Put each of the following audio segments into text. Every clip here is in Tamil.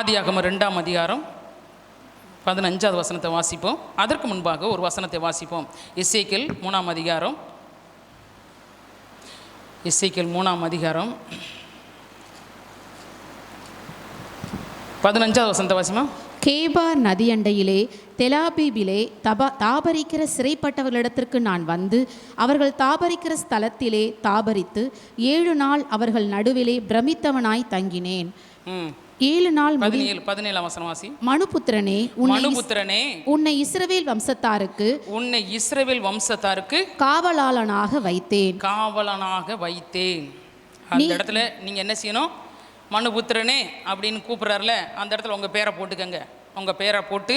ஆதியாகமம் 2ஆம் அதிகாரம் 15வது வசனத்தை வாசிப்போம். அதற்கு முன்பாக ஒரு வசனத்தை வாசிப்போம். எசேக்கியேல் 3ஆம் அதிகாரம், எசேக்கியேல் 3ஆம் அதிகாரம் 15வது வசனத்தை வாசிப்போம். கேபார் நதியண்டையிலே தெலாபீபிலே தாபரிக்கிற சிறைப்பட்டவர்களிடத்திற்கு நான் வந்து அவர்கள் தாபரிக்கிற ஸ்தலத்திலே தாபரித்து 7 நாள் அவர்கள் நடுவிலே பிரமித்தவனாய் தங்கினேன். 7 நாள் 17ஆம் வசனம் வாசி. மனுபுத்திரனே, உன்னை இஸ்ரவேல் வம்சத்தாருக்கு காவலாளனாக வைத்தேன். அந்த இடத்துல நீங்க என்ன செய்யணும்? மனுபுத்திரனே அப்படின்னு கூப்பிட்றாருல, அந்த இடத்துல உங்கள் பேரை போட்டுக்கங்க. உங்கள் பேரை போட்டு,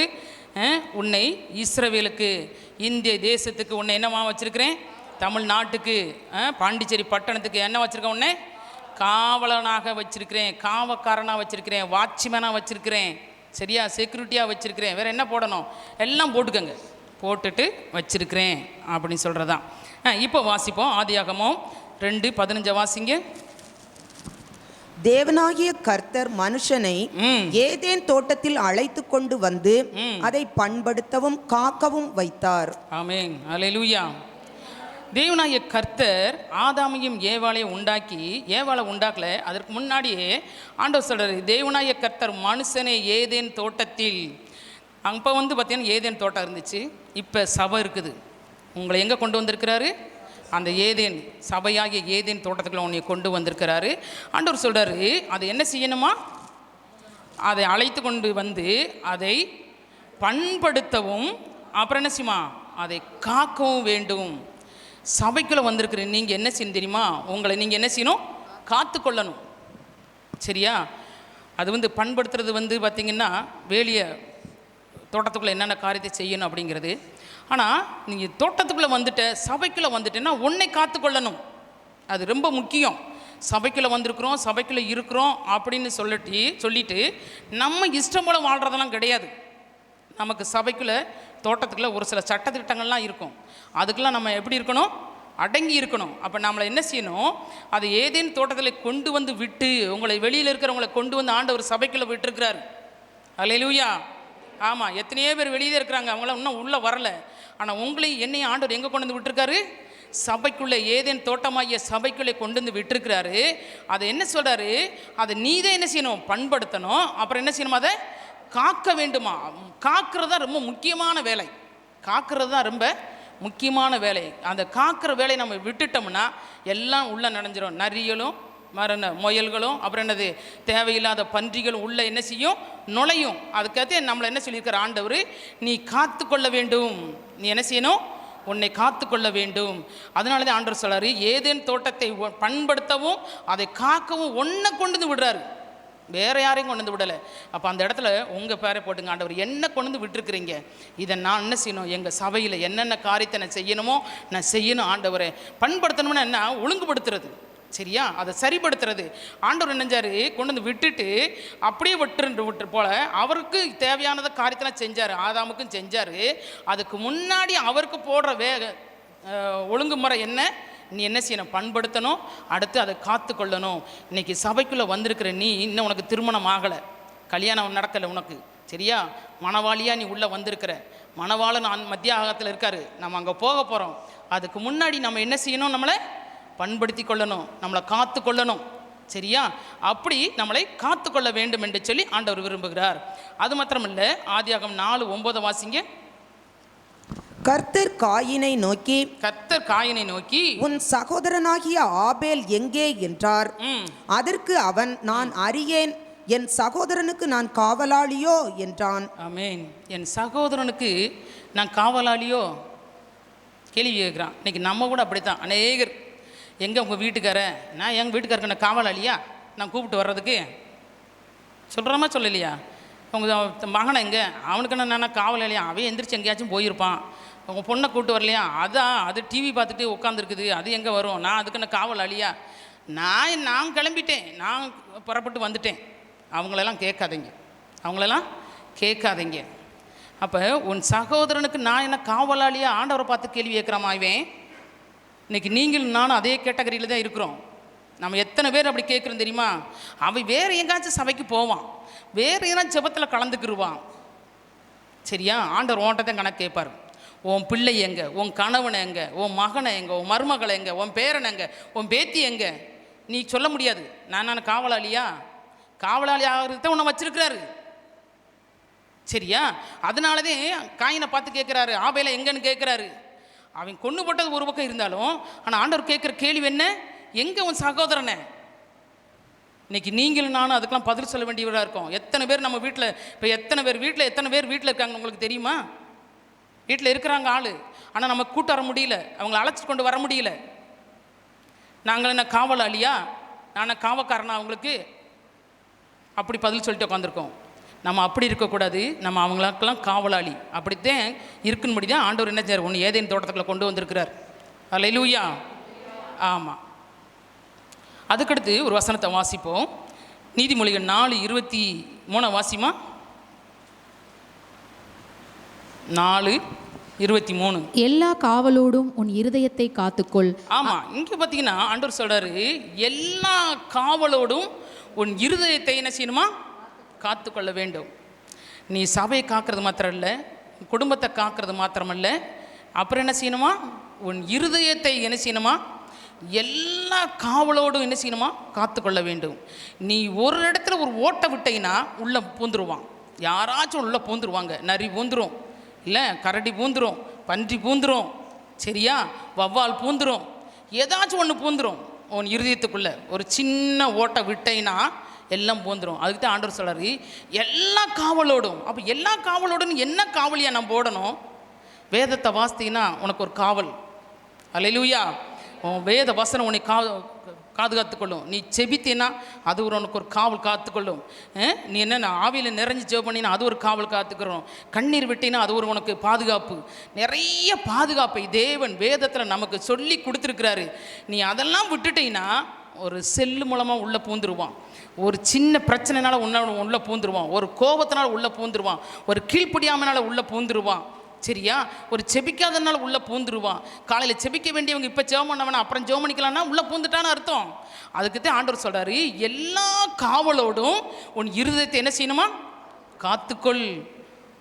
உன்னை இஸ்ரவேலுக்கு, இந்திய தேசத்துக்கு உன்னை என்னமா வச்சுருக்கிறேன்? தமிழ்நாட்டுக்கு, பாண்டிச்சேரி பட்டணத்துக்கு என்ன வச்சுருக்கேன்? உன்னை காவலனாக வச்சுருக்கிறேன், காவக்காரனாக வச்சுருக்கிறேன், வாட்ச்மேனாக வச்சுருக்கிறேன், சரியா, செக்யூரிட்டியாக வச்சுருக்கிறேன். வேறு என்ன போடணும்? எல்லாம் போட்டுக்கங்க. போட்டுட்டு வச்சுருக்கிறேன் அப்படின்னு சொல்கிறதான். இப்போ வாசிப்போம். ஆதியாகமம் 2:15 வாசிங்க. தேவனாகிய கர்த்தர் மனுஷனை ஏதேன் தோட்டத்தில் அழைத்து கொண்டு வந்து அதை பண்படுத்தவும் காக்கவும் வைத்தார். ஆமென், அல்லேலூயா. தேவனாகிய கர்த்தர் ஆதாமையும் ஏவாளையும் உண்டாக்கி, ஏவாளை உண்டாக்கல, அதற்கு முன்னாடியே ஆண்டவர் சொல்றாரு, தேவனாகிய கர்த்தர் மனுஷனை ஏதேன் தோட்டத்தில். அப்போ பார்த்தீங்கன்னா ஏதேன் தோட்டம் இருந்துச்சு, இப்போ சபை இருக்குது. உங்களை எங்கே கொண்டு வந்திருக்கிறாரு? அந்த ஏதேன், சபையாகிய ஏதேன் தோட்டத்துக்குள்ள உன்னை கொண்டு வந்திருக்கிறாரு. ஆண்டவர் சொல்கிறாரு, அதை என்ன செய்யணுமா? அதை அழைத்து கொண்டு வந்து அதை பண்படுத்தவும், அப்புறம் என்ன செய்யுமா? அதை காக்கவும் வேண்டும். சபைக்குள்ளே வந்திருக்கிற நீங்கள் என்ன செய்யணும் தெரியுமா? உங்களை நீங்கள் என்ன செய்யணும்? காத்து கொள்ளணும், சரியா? அது பண்படுத்துறது பார்த்திங்கன்னா வேலியை தோட்டத்துக்குள்ளே என்னென்ன காரியத்தை செய்யணும் அப்படிங்கிறது. ஆனால் நீங்கள் தோட்டத்துக்குள்ளே வந்துட்ட, சபைக்குள்ளே வந்துட்டேன்னா உன்னை காத்து கொள்ளணும். அது ரொம்ப முக்கியம். சபைக்குள்ளே வந்திருக்கிறோம், சபைக்குள்ளே இருக்கிறோம் அப்படின்னு சொல்லிட்டு நம்ம இஷ்டம் போல் வாழ்கிறதெல்லாம் கிடையாது. நமக்கு சபைக்குள்ளே, தோட்டத்துக்குள்ளே ஒரு சில சட்டத்திட்டங்கள்லாம் இருக்கும். அதுக்கெல்லாம் நம்ம எப்படி இருக்கணும்? அடங்கி இருக்கணும். அப்போ நம்மளை என்ன செய்யணும்? அதை ஏதேனும் தோட்டத்தில் கொண்டு வந்து விட்டு, உங்களை வெளியில் இருக்கிறவங்களை கொண்டு வந்து ஆண்டவர் சபைக்குள்ளே விட்டுருக்கிறார். அல்லேலூயா. ஆமாம், எத்தனையோ பேர் வெளியே இருக்கிறாங்க, அவங்களாம் இன்னும் உள்ளே வரலை. ஆனால் உங்களையும் என்னையும் ஆண்டவர் எங்கே கொண்டு வந்து விட்டுருக்காரு? சபைக்குள்ளே, ஏதேன் தோட்டமாகிய சபைக்குள்ளே கொண்டு வந்து விட்டுருக்கிறாரு. அதை என்ன சொல்கிறாரு? அதை நீதான் என்ன செய்யணும்? பண்படுத்தணும். அப்புறம் என்ன செய்யணும்? அதை காக்க வேண்டுமா? காக்கிறது தான் ரொம்ப முக்கியமான வேலை. காக்கிறது தான் ரொம்ப முக்கியமான வேலை. அந்த காக்கிற வேலையை நம்ம விட்டுட்டோம்னா எல்லாம் உள்ளே நனைஞ்சிரும். நரிகளும் முயல்களும் அப்புறம் என்னது தேவையில்லாத பன்றிகளும் உள்ளே என்ன செய்யும்? நுழையும். அதுக்காக நம்மளை என்ன சொல்லியிருக்கிற ஆண்டவர், நீ காத்து கொள்ள வேண்டும். நீ என்ன செய்யணும்? உன்னை காத்து கொள்ள வேண்டும். அதனால தான் ஆண்டவர் சொல்றாரு, ஏதேன் தோட்டத்தை பண்படுத்தவும் அதை காக்கவும் ஒன்றை கொண்டு வந்து விடுறாரு, வேறு யாரையும் கொண்டு வந்து விடலை. அப்போ அந்த இடத்துல உங்கள் பேரை போட்டுங்க, ஆண்டவர் என்ன கொண்டு வந்து விட்டுருக்குறீங்க, இதை நான் என்ன செய்யணும்? எங்கள் சபையில் என்னென்ன காரியத்தை நான் செய்யணுமோ நான் செய்யணும். ஆண்டவரை பண்படுத்தணும்னா என்ன? ஒழுங்குபடுத்துறது, சரியா? அதை சரிப்படுத்துறது. ஆண்டவர் நினைஞ்சார், கொண்டு வந்து விட்டுட்டு அப்படியே விட்டு போல அவருக்கு தேவையானதை காரியத்தெல்லாம் செஞ்சார். ஆதாமுக்கும் செஞ்சார். அதுக்கு முன்னாடி அவருக்கு போடுற ஒழுங்குமுறை என்ன? நீ என்ன செய்யணும்? பண்படுத்தணும். அடுத்து அதை காத்து கொள்ளணும். இன்றைக்கி சபைக்குள்ளே வந்திருக்கிற நீ, இன்னும் உனக்கு திருமணம் ஆகலை, கல்யாணம் நடக்கலை உனக்கு, சரியா? மணவாளியாக நீ உள்ளே வந்திருக்கிற. மணவாளன் மத்திய ஆகத்தில் இருக்கார், நம்ம அங்கே போக போகிறோம். அதுக்கு முன்னாடி நம்ம என்ன செய்யணும்? நம்மளை பண்படுத்தி கொள்ளணும், நம்மளை காத்து கொள்ளணும், சரியா? அப்படி நம்மளை காத்து கொள்ள வேண்டும் என்று சொல்லி ஆண்டவர் விரும்புகிறார். அது மாத்திரமல்ல, ஆதியாகமம் 4:9 வாசிங்க. கர்த்தர் காயினை நோக்கி, உன் சகோதரனாகிய ஆபேல் எங்கே என்றார். அதற்கு அவன், நான் அறியேன், என் சகோதரனுக்கு நான் காவலாளியோ என்றான். ஆமென். என் சகோதரனுக்கு நான் காவலாளியோ? கேள்வி கேட்குறான். இன்னைக்கு நம்ம கூட அப்படித்தான். அநேகர், எங்கே உங்கள் வீட்டுக்காரன்? நான் எங்கள் வீட்டுக்காரருக்கு நான் காவலாளியா? நான் கூப்பிட்டு வர்றதுக்கு சொல்கிறோமா சொல்லலையா? உங்கள் மகனை எங்கே? அவனுக்கு நான் காவலாளியா? அவன் எந்திரிச்சு எங்கேயாச்சும் போயிருப்பான். உங்கள் பொண்ணை கூப்பிட்டு வரலையா? அது டிவி பார்த்துட்டு உட்காந்துருக்குது, அது எங்கே வரும்? நான் அதுக்கு நான் காவலாளியா? நான் கிளம்பிட்டேன், நான் புறப்பட்டு வந்துட்டேன். அவங்களெல்லாம் கேட்காதீங்க. அப்போ உன் சகோதரனுக்கு நான் என்ன காவலாளியா? ஆண்டவரை பார்த்து கேள்வி கேட்குறாமா இவன்? இன்றைக்கி நீங்களும் நானும் அதே கேட்டகரியில் தான் இருக்கிறோம். நம்ம எத்தனை பேர் அப்படி கேட்குறோம் தெரியுமா? அவன் வேறு எங்காச்சும் சபைக்கு போவான், வேறு எங்கேயாச்சும் ஜெபத்தில் கலந்துக்கிடுவான். சரியா? ஆண்டவர் ஓட்டத்தை கணக்கு கேட்பார். உன் பிள்ளை எங்கே, உன் கணவனை எங்கே, உன் மகனை எங்கே, உன் மருமகளை எங்கே, உன் பேரனை எங்கே, உன் பேத்தி எங்கே? நீ சொல்ல முடியாது. நான் காவலாளியா? காவலாளி ஆகிறது தான் உன்னை வச்சிருக்கிறாரு. சரியா? அதனாலதான் காயினை பார்த்து கேட்குறாரு, ஆபேலை எங்கன்னு கேட்குறாரு. அவன் கொண்டு போட்டது ஒரு பக்கம் இருந்தாலும், ஆனால் ஆண்டவர் கேட்குற கேள்வி என்ன? எங்கே உன் சகோதரனை? இன்னைக்கு நீங்களும் நானும் அதுக்கெல்லாம் பதில் சொல்ல வேண்டியவராக இருக்கும். எத்தனை பேர் நம்ம வீட்டில், இப்போ எத்தனை பேர் வீட்டில் இருக்காங்க உங்களுக்கு தெரியுமா? வீட்டில் இருக்கிறாங்க ஆள், ஆனால் நம்ம கூட்டு வர முடியல, அவங்கள அழைச்சி கொண்டு வர முடியல. நாங்கள் என்ன காவலாளியா? நான் காவக்காரனா அவங்களுக்கு? அப்படி பதில் சொல்லிட்டு உட்காந்துருக்கோம். நம்ம அப்படி இருக்கக்கூடாது. நம்ம அவங்களுக்கெல்லாம் காவலாளி. அப்படித்தான் இருக்குன்படி தான் ஆண்டவர் என்ன செய்றார்? ஒன்று ஏதேன் தோட்டத்துக்குள்ள கொண்டு வந்திருக்கிறார். அல்லேலூயா. ஆமாம். அதுக்கடுத்து ஒரு வசனத்தை வாசிப்போம். நீதிமொழிகள் 4:23 வாசிமா. 4:23. எல்லா காவலோடும் உன் இருதயத்தை காத்துக்கொள். ஆமாம், இங்கே பார்த்தீங்கன்னா ஆண்டவர் சொல்கிறாரு, எல்லா காவலோடும் உன் இருதயத்தை என்ன செய்யணுமா? காத்துக்கொள்ள வேண்டும். நீ சபையை காக்கிறது மாத்திரம் இல்லை, குடும்பத்தை காக்கிறது மாத்திரமல்ல, அப்புறம் என்ன செய்யணுமா? உன் இருதயத்தை என்ன செய்யணுமா? எல்லா காவலோடும் என்ன செய்யணுமா? காத்துக்கொள்ள வேண்டும். நீ ஒரு இடத்துல ஒரு ஓட்டை விட்டீங்கன்னா உள்ளே பூந்துருவான். யாராச்சும் உள்ளே பூந்துருவாங்க. நரி பூந்துரும், இல்லை கரடி பூந்துரும், பன்றி பூந்துரும், சரியா, வவ்வால் பூந்துரும், ஏதாச்சும் ஒன்று பூந்துரும். உன் இருதயத்துக்குள்ளே ஒரு சின்ன ஓட்டை விட்டேன்னா எல்லாம் பூந்துரும். அதுக்கு தான் ஆண்டவர் சொல்கிறாரு, எல்லா காவலோடும். அப்போ எல்லா காவலோடும் என்ன காவலியாக நம்ம போடணும்? வேதத்தை வாசித்தீங்கன்னா உனக்கு ஒரு காவல். அல்லேலூயா. உன் வேத வசனம் உன்னை காத்துக்கொள்ளும். நீ செபித்தீன்னா அது உனக்கு ஒரு காவல் காத்துக்கொள்ளும். நீ என்ன ஆவியில் நிறைஞ்சு ஜெபம் பண்ணினா அது ஒரு காவல் காத்துக்கிறோம். கண்ணீர் விட்டினா அது ஒரு உனக்கு பாதுகாப்பு. நிறைய பாதுகாப்பை தேவன் வேதத்தில் நமக்கு சொல்லி கொடுத்துருக்கிறாரு. நீ அதெல்லாம் விட்டுட்டீங்கன்னா ஒரு செல்லு மூலமாக உள்ளே பூந்துருவான். ஒரு சின்ன பிரச்சனைனால உள்ளே பூந்துருவான். ஒரு கோபத்தினால் உள்ளே பூந்துருவான். ஒரு கீழ்ப்படியாமனால உள்ளே பூந்துருவான். சரியா? ஒரு செபிக்காதனால உள்ளே பூந்துருவான். காலையில் செபிக்க வேண்டியவங்க இப்போ ஜெபம் பண்ணவனா அப்புறம் ஜெபம் பண்ணிக்கலாம்னா உள்ளே பூந்துட்டான்னு அர்த்தம். அதுக்குத்தான் ஆண்டவர் சொல்கிறாரு, எல்லா காவலோடும் உன் இருதயத்தை என்ன செய்யணுமா? காத்துக்கொள்.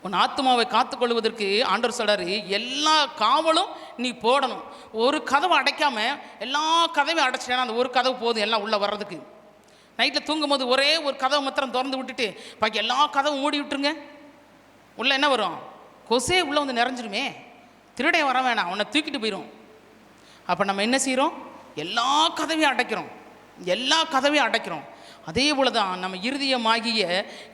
உன் ஆத்மாவை காத்துக்கொள்வதற்கு ஆண்டவர் சொல்கிறாரு, எல்லா காவலும் நீ போடணும். ஒரு கதவை அடைக்காமல் எல்லா கதவையும் அடைச்சிட்டேன்னா அந்த ஒரு கதவு போதும் எல்லாம் உள்ளே வர்றதுக்கு. நைட்டில் தூங்கும்போது ஒரே ஒரு கதவை மாத்திரம் திறந்து விட்டுட்டு பாக்கி எல்லா கதவும் மூடி விட்டுருங்க. உள்ளே என்ன வரும்? கொசே உள்ளே வந்து நிறைஞ்சிருமே. திருடே வர வேணாம், அவனை தூக்கிட்டு போயிடும். அப்போ நம்ம என்ன செய்கிறோம்? எல்லா கதவையும் அடைக்கிறோம். எல்லா கதவையும் அடைக்கிறோம். அதே போல தான் நம்ம இருதயமாகிய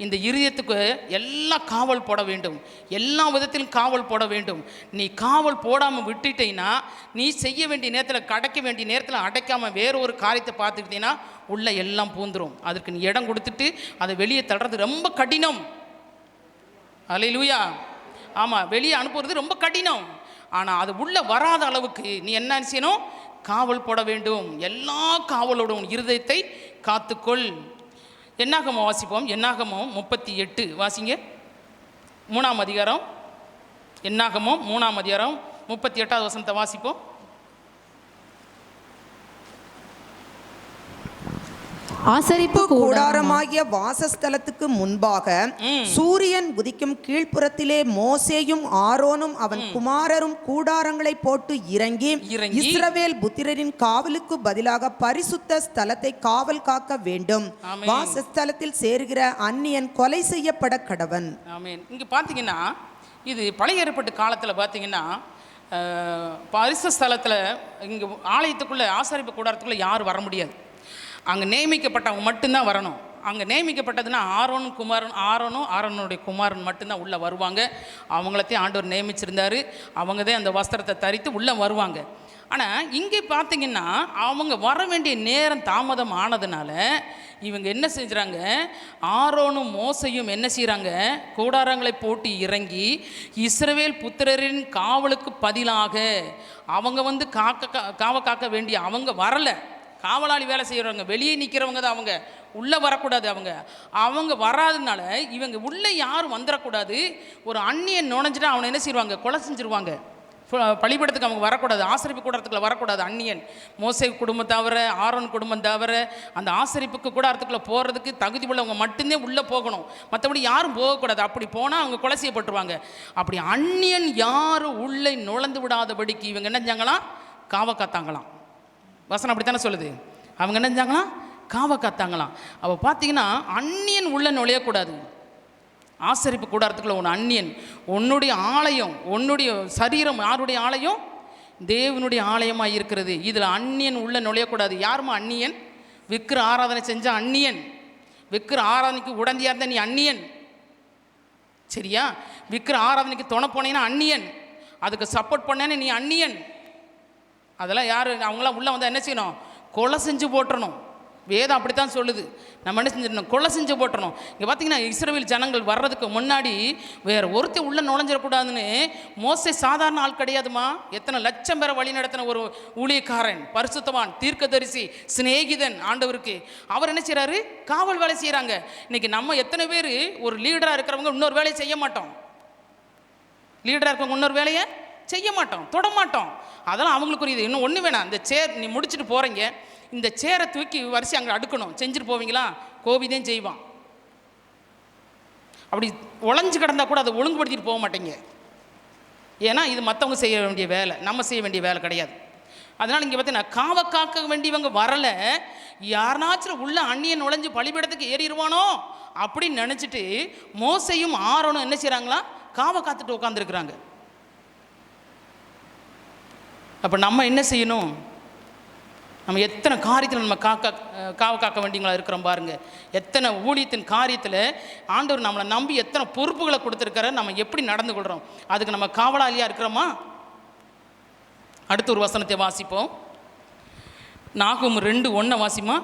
இந்த இருதயத்துக்கு எல்லாம் காவல் போட வேண்டும். எல்லா விதத்திலும் காவல் போட வேண்டும். நீ காவல் போடாமல் விட்டுட்டீங்கன்னா நீ செய்ய வேண்டிய நேரத்தில் அடைக்க வேண்டிய நேரத்தில் அடைக்காமல் வேற ஒரு காரியத்தை பார்த்துக்கிட்டீங்கன்னா உள்ளே எல்லாம் பூந்துரும். அதுக்கு நீ இடம் கொடுத்துட்டு அதை வெளியே தள்ளுறது ரொம்ப கடினம். அல்லேலூயா. ஆமாம், வெளியே அனுப்புறது ரொம்ப கடினம். ஆனால் அது உள்ளே வராத அளவுக்கு நீ என்ன செய்யணும்? காவல் போட வேண்டும். எல்லா காவலோடும் இருதயத்தை காத்துக்கொள். என்னாகமம் வாசிப்போம். என்னாகமம் 38 வாசிங்க. 3ஆம் அதிகாரம். என்னாகமம் 3ஆம் அதிகாரம் 38வது வசனத்தை வாசிப்போம். ஆசரிப்பு கூடாரமாகிய வாசஸ்தலத்துக்கு முன்பாக சூரியன் உதிக்கும் கீழ்ப்புறத்திலே மோசேயும் ஆரோனும் அவன் குமாரரும் கூடாரங்களை போட்டு இறங்கி இஸ்ரவேல் புத்திரரின் காவலுக்கு பதிலாக பரிசுத்த ஸ்தலத்தை காவல் காக்க வேண்டும். வாசஸ்தலத்தில் சேருகிற அந்நியன் கொலை செய்யப்பட கடவன். ஆமென். இங்க பாத்தீங்கன்னா இது பழைய ஏற்பட்ட காலத்தில் பார்த்தீங்கன்னா பரிசுத்த ஸ்தலத்தில் இங்கே ஆலயத்துக்குள்ளே ஆசரிப்பு கூடாரத்துக்குள்ளே யாரும் வர முடியாது. அங்கே நியமிக்கப்பட்டவங்க மட்டும்தான் வரணும். அங்கே நியமிக்கப்பட்டதுன்னா ஆரோனுடைய குமாரன் மட்டும்தான் உள்ளே வருவாங்க. அவங்களத்தையும் ஆண்டவர் நியமிச்சிருந்தார். அவங்க தான் அந்த வஸ்திரத்தை தரித்து உள்ளே வருவாங்க. ஆனால் இங்கே பார்த்தீங்கன்னா அவங்க வர வேண்டிய நேரம் தாமதம் ஆனதுனால இவங்க என்ன செஞ்சுறாங்க? ஆரோனும் மோசையும் என்ன செய்கிறாங்க? கூடாரங்களை போட்டு இறங்கி இஸ்ரவேல் புத்திரரின் காவலுக்கு பதிலாக அவங்க காக்க வேண்டிய அவங்க வரலை. காவலாளி வேலை செய்கிறவங்க வெளியே நிற்கிறவங்க தான் அவங்க. உள்ளே வரக்கூடாது. அவங்க வராதனால இவங்க உள்ளே யாரும் வந்துடக்கூடாது. ஒரு அந்நியன் நுழைஞ்சிட்டா அவனை என்ன செய்வாங்க? கொலை செஞ்சுருவாங்க. பலிபீடத்துக்கு அவங்க வரக்கூடாது, ஆசரிப்பு கூடாரத்துக்குள்ள வரக்கூடாது அந்நியன். மோசே குடும்பம் தவிர, ஆரோன் குடும்பம் தவிர அந்த ஆசரிப்புக்கு கூடாரத்துக்குள்ள போகிறதுக்கு தகுதி உள்ளவங்க மட்டும்தான் உள்ளே போகணும், மற்றபடி யாரும் போகக்கூடாது. அப்படி போனால் அவங்க கொலை செய்யப்பட்டுருவாங்க. அப்படி அந்நியன் யாரும் உள்ளே நுழைந்து விடாதபடிக்கு இவங்க என்ன செஞ்சாங்களாம்? காவ காத்தாங்களாம். வசனம் அப்படித்தானே சொல்லுது. அவங்க என்ன செஞ்சாங்களாம்? காவ காத்தாங்களாம். அப்போ பார்த்தீங்கன்னா அந்நியன் உள்ளே நுழையக்கூடாது. ஆசரிப்பு கூடாரத்துக்குள்ள ஒன்று அந்நியன், உன்னுடைய ஆலயம், உன்னுடைய சரீரம் யாருடைய ஆலயம்? தேவனுடைய ஆலயமாக இருக்கிறது. இதில் அந்நியன் உள்ள நுழையக்கூடாது. யாருமா அந்நியன்? விக்கிர ஆராதனை செஞ்ச அந்நியன், விக்கிர ஆராதனைக்கு உடந்தையாக இருந்த நீ அந்நியன். சரியா? விக்கிர ஆராதனைக்கு துணை போனீங்கன்னா அந்நியன், அதுக்கு சப்போர்ட் பண்ணேன்னு நீ அந்நியன். அதெல்லாம் யார்? அவங்களாம் உள்ளே வந்தால் என்ன செய்யணும்? கொலை செஞ்சு போட்டுறணும். வேதம் அப்படித்தான் சொல்லுது. நம்ம என்ன செஞ்சிடணும்? கொலை செஞ்சு போட்டுறணும். இங்கே பார்த்தீங்கன்னா இஸ்ரவேல் ஜனங்கள் வர்றதுக்கு முன்னாடி வேறு ஒருத்தர் உள்ளே நுழைஞ்சிடக்கூடாதுன்னு மோசே சாதாரண ஆள் கிடையாதுமா. எத்தனை லட்சம் பேரை வழி நடத்தின ஒரு ஊழியக்காரன், பரிசுத்தவான், தீர்க்கதரிசி, சிநேகிதன் ஆண்டவருக்கு. அவர் என்ன செய்கிறாரு? காவல் வேலை செய்கிறாங்க. இன்றைக்கி நம்ம எத்தனை பேர் ஒரு லீடராக இருக்கிறவங்க இன்னொரு வேலையை செய்ய மாட்டோம். லீடராக இருக்கவங்க இன்னொரு வேலையை செய்ய மாட்டோம், தொட மாட்டோம். அதெல்லாம் அவங்களுக்கு ஒரு இது. இன்னும் ஒன்று வேணாம், இந்த சேர் நீ முடிச்சுட்டு போகிறீங்க, இந்த சேரை தூக்கி வரிசை அங்கே அடுக்கணும், செஞ்சுட்டு போவீங்களா? கோபிதான் செய்வான். அப்படி உழைஞ்சு கிடந்தா கூட அதை ஒழுங்குபடுத்திட்டு போக மாட்டேங்க. ஏன்னா இது மற்றவங்க செய்ய வேண்டிய வேலை, நம்ம செய்ய வேண்டிய வேலை கிடையாது. அதனால் இங்கே பார்த்தீங்கன்னா காவ காக்க வேண்டியவங்க வரலை. யாருனாச்சும் உள்ள அந்நியன் நுழைஞ்சு பலிபீடத்துக்கு ஏறிடுவானோ அப்படின்னு நினச்சிட்டு மோசையும் ஆரோனும் என்ன செய்கிறாங்களா? காவ காத்துட்டு உட்காந்துருக்குறாங்க. அப்போ நம்ம என்ன செய்யணும்? நம்ம எத்தனை காரியத்தில் நம்ம காவ காக்க வேண்டியவங்களா இருக்கிறோம் பாருங்கள். எத்தனை ஊழியத்தின் காரியத்தில் ஆண்டவர் நம்மளை நம்பி எத்தனை பொறுப்புகளை கொடுத்துருக்காரு, நம்ம எப்படி நடந்து கொள்கிறோம், அதுக்கு நம்ம காவலாளியாக இருக்கிறோமா? அடுத்த ஒரு வசனத்தை வாசிப்போம். நாகூம் 2:1 வாசிமா.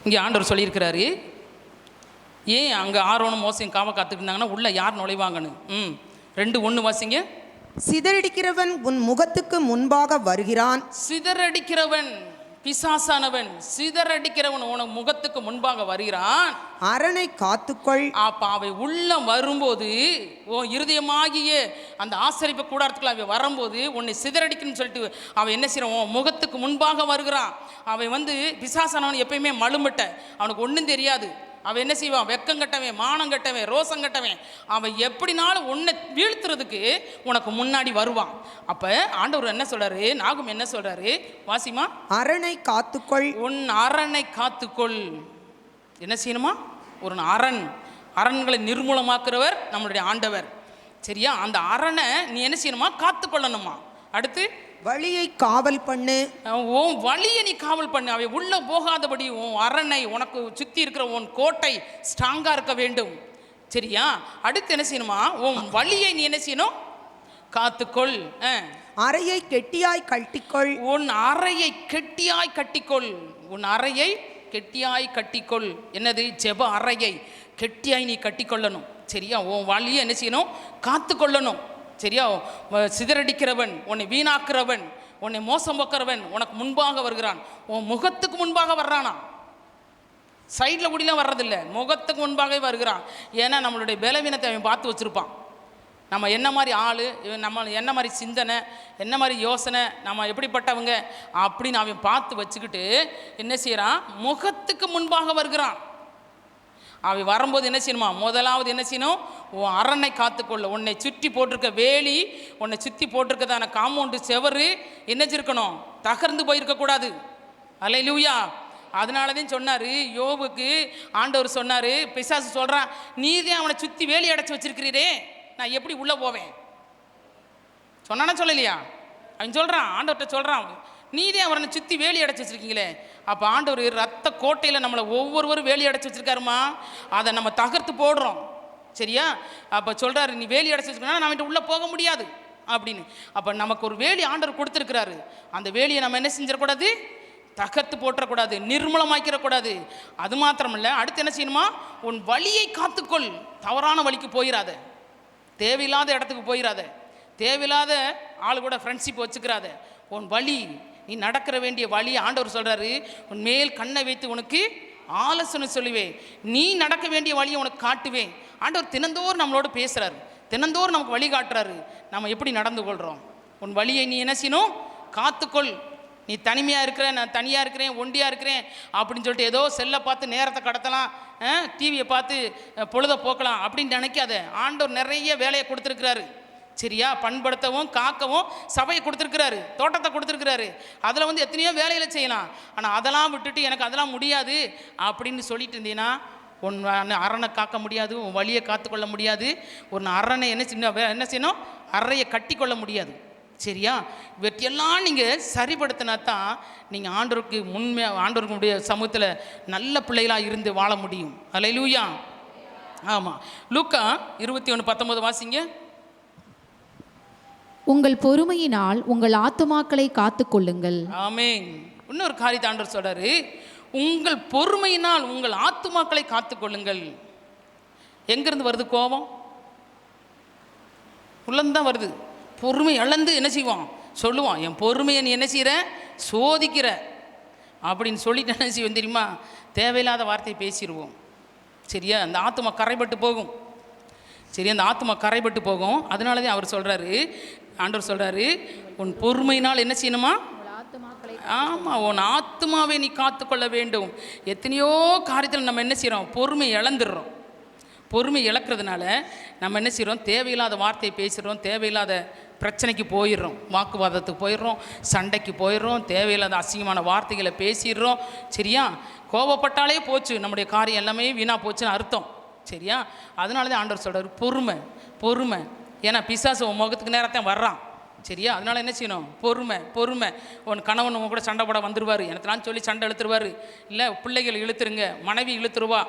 இங்கே ஆண்டவர் சொல்லியிருக்கிறாரு, ஏன் அங்கே ஆரோனும் மோசையும் காவ காத்துட்டு இருந்தாங்கன்னா உள்ள யார் நுழைவாங்கன்னு. 2:1 வாசிங்க. சிதறடிக்கிறவன் உன் முகத்துக்கு முன்பாக வருகிறான். சிதறடிக்கிறவன் பிசாசானவன், சிதறடிக்கிறவன் உனக்கு முகத்துக்கு முன்பாக வருகிறான். அரணை காத்துக்கொள். அப்ப அவை உள்ள வரும்போது உன் இருதயமாகிய அந்த ஆசரிப்பு கூடாரத்துக்குள்ள அவை வரும்போது உன்னை சிதறடிக்கணும்னு சொல்லிட்டு அவன் என்ன செய்யறான்? உன் முகத்துக்கு முன்பாக வருகிறான். அவன் பிசாசானவன் எப்பயுமே மழுமட்ட, அவனுக்கு ஒன்றும் தெரியாது. அவன் என்ன செய்வான்? வெக்கம் கட்டவன், மானம் கட்டவன், ரோசம் கட்டவன். அவன் எப்படினாலும் உன்னை வீழ்த்துறதுக்கு உனக்கு முன்னாடி வருவான். அப்போ ஆண்டவர் என்ன சொல்றாரு? நாகும் என்ன சொல்றாரு? வாசிமா. அரணை காத்துக்கொள். உன் அரணை காத்துக்கொள். என்ன செய்யணுமா? ஒரு அரண்களை நிர்மூலமாக்குறவர் நம்மளுடைய ஆண்டவர். சரியா? அந்த அரணை நீ என்ன செய்யணுமா? காத்துக்கொள்ளணுமா. அடுத்து வழியை காவல் பண்ணு. உன் வழியை நீ காவல் பண்ணு. அவை உள்ள போகாதபடி உன் அரணை, உனக்கு சுற்றி இருக்கிற உன் கோட்டை ஸ்ட்ராங்காக இருக்க வேண்டும். சரியா? அடுத்து என்ன செய்யணுமா? உன் வழியை நீ என்ன செய்யணும்? காத்துக்கொள். அறையை கெட்டியாய் கட்டிக்கொள். உன் அறையை கெட்டியாய் கட்டிக்கொள். உன் அறையை கெட்டியாய் கட்டிக்கொள். என்னது? ஜெப அறையை கெட்டியாய் நீ கட்டிக்கொள்ளணும். சரியா? உன் வழியை என்ன செய்யணும்? காத்துக்கொள்ளணும். சரியா? சிதறடிக்கிறவன், உன்னை வீணாக்குறவன், உன்னை மோசம் போக்குறவன் உனக்கு முன்பாக வருகிறான். உன் முகத்துக்கு முன்பாக வர்றானா? சைடில் கூடிலாம் வர்றதில்லை, முகத்துக்கு முன்பாகவே வருகிறான். ஏன்னா நம்மளுடைய பலவீனத்தை அவன் பார்த்து வச்சுருப்பான். நம்ம என்ன மாதிரி ஆள், நம்ம என்ன மாதிரி சிந்தனை, என்ன மாதிரி யோசனை, நம்ம எப்படிப்பட்டவங்க அப்படின்னு அவன் பார்த்து வச்சுக்கிட்டு என்ன செய்கிறான்? முகத்துக்கு முன்பாக வருகிறான். அவன் வரும்போது என்ன செய்யணுமா? முதலாவது என்ன செய்யணும்? உன் அரணை காத்துக்கொள்ள. உன்னை சுற்றி போட்டிருக்க வேலி, உன்னை சுற்றி போட்டிருக்கதான காம்பவுண்டு செவரு என்ன இருக்கணும்? தகர்ந்து போயிருக்கக்கூடாது. அல்லேலூயா. அதனால தான் சொன்னார் யோபுக்கு ஆண்டவர் சொன்னார், பிசாசு சொல்கிறான், நீதான் அவனை சுற்றி வேலி அடைச்சி வச்சிருக்கிறீரே, நான் எப்படி உள்ளே போவேன் சொன்னானா சொல்லலையா? அவன் சொல்கிறான், ஆண்டவர்கிட்ட சொல்கிறான், நீதே அவனை சுற்றி வேலி அடைச்சி வச்சுருக்கீங்களே. அப்போ ஆண்டவர் ரத்த கோட்டையில் நம்மளை ஒவ்வொருவரும் வேலி அடைச்சி வச்சுருக்காருமா, அதை நம்ம தகர்த்து போடுறோம். சரியா? அப்போ சொல்கிறாரு, நீ வேலி அடைச்சி வச்சுக்கணும், நான் உள்ளே போக முடியாது அப்படின்னு. அப்போ நமக்கு ஒரு வேலி ஆண்டவர் கொடுத்துருக்கிறாரு. அந்த வேலியை நம்ம என்ன செஞ்சிடக்கூடாது? தகர்த்து போட்டுறக்கூடாது, நிர்மூலமாக்கிடக்கூடாது. அது மாத்திரமில்லை, அடுத்து என்ன செய்யணுமா? உன் வழியை காத்துக்கொள். தவறான வழிக்கு போயிடாத, தேவையில்லாத இடத்துக்கு போயிடாத, தேவையில்லாத ஆள் கூட ஃப்ரெண்ட்ஷிப் வச்சுக்கிறாத. உன் வழி, நீ நடக்கிற வேண்டிய வழி ஆண்டவர் சொல்கிறாரு, உன் மேல் கண்ணை வைத்து உனக்கு ஆலோசனை சொல்லுவேன், நீ நடக்க வேண்டிய வழியை உனக்கு காட்டுவேன். ஆண்டவர் தினந்தோறும் நம்மளோட பேசுகிறாரு. தினந்தோறும் நமக்கு வழி காட்டுறாரு. நம்ம எப்படி நடந்து கொள்கிறோம்? உன் வழியை நீ என்ன செய்யணும்? காத்துக்கொள். நீ தனிமையாக இருக்கிற, நான் தனியாக இருக்கிறேன், ஒண்டியாக இருக்கிறேன் அப்படின்னு சொல்லிட்டு ஏதோ செல்லை பார்த்து நேரத்தை கடத்தலாம், டிவியை பார்த்து பொழுதை போக்கலாம் அப்படின்னு நினைக்காத. ஆண்டவர் நிறைய வேலையை கொடுத்துருக்கிறாரு. சரியா? பண்படுத்தவும் காக்கவும் சபையை கொடுத்துருக்கிறாரு, தோட்டத்தை கொடுத்துருக்கிறாரு. அதில் வந்து எத்தனையோ வேலைகளை செய்யலாம். ஆனால் அதெல்லாம் விட்டுட்டு எனக்கு அதெல்லாம் முடியாது அப்படின்னு சொல்லிட்டு இருந்தீங்கன்னா உன் அரணை காக்க முடியாது, உன் வழியை காத்துக்கொள்ள முடியாது. ஒரு அரணை என்ன செய்யணும்? அறையை கட்டி கொள்ள முடியாது. சரியா? இவற்றையெல்லாம் நீங்கள் சரிப்படுத்தினா தான் நீங்கள் ஆண்டவருடைய சமூகத்தில் நல்ல பிள்ளைகளாக இருந்து வாழ முடியும். அல்லேலூயா. ஆமாம். லூக்கா 21:19 வாசிங்க. உங்கள் பொறுமையினால் உங்கள் ஆத்துமாக்களை காத்துக்கொள்ளுங்கள். ஆமென். இன்னொரு காரியத்தை ஆண்டவர் சொல்றாரு, உங்கள் பொறுமையினால் உங்கள் ஆத்துமாக்களை காத்துக்கொள்ளுங்கள். எங்கிருந்து வருது கோபம்? உள்ளந்தான் வருது. பொறுமை இழந்து என்ன செய்வான்? சொல்லுவான், என் பொறுமையை நீ என்ன செய்கிற? சோதிக்கிற அப்படின்னு சொல்லிட்டு என்ன செய்வோம் தெரியுமா? தேவையில்லாத வார்த்தையை பேசிடுவோம். சரியா? அந்த ஆத்துமா கரைப்பட்டு போகும். சரி, அந்த ஆத்துமா கரைப்பட்டு போகும். அதனால தான் அவர் சொல்கிறாரு, ஆண்டவர் சொல்கிறாரு, உன் பொறுமையினால் என்ன செய்யணுமா? ஆமாம், உன் ஆத்துமாவை நீ காத்துக்கொள்ள வேண்டும். எத்தனையோ காரியத்தில் நம்ம என்ன செய்கிறோம்? பொறுமை இழந்துடுறோம். பொறுமை இழக்கிறதுனால நம்ம என்ன செய்கிறோம்? தேவையில்லாத வார்த்தையை பேசுகிறோம், தேவையில்லாத பிரச்சனைக்கு போயிடுறோம், வாக்குவாதத்துக்கு போயிடுறோம், சண்டைக்கு போயிடுறோம், தேவையில்லாத அசிங்கமான வார்த்தைகளை பேசிடுறோம். சரியா? கோபப்பட்டாலே போச்சு, நம்முடைய காரியம் எல்லாமே வீணாக போச்சுன்னு அர்த்தம். சரியா? அதனால தான் ஆண்டவர் சொல்கிறார் பொறுமை. பொறுமை. ஏன்னா பிசாசு உன் முகத்துக்கு நேரத்தான் வர்றான். சரியா? அதனால் என்ன செய்யணும்? பொறுமை. பொறுமை. உன் கணவன் உங்க கூட சண்டை போட வந்துடுவார், எனக்குலாம் சொல்லி சண்டை இழுத்துருவார், இல்லை பிள்ளைகள் இழுத்துருங்க, மனைவி இழுத்துருவா,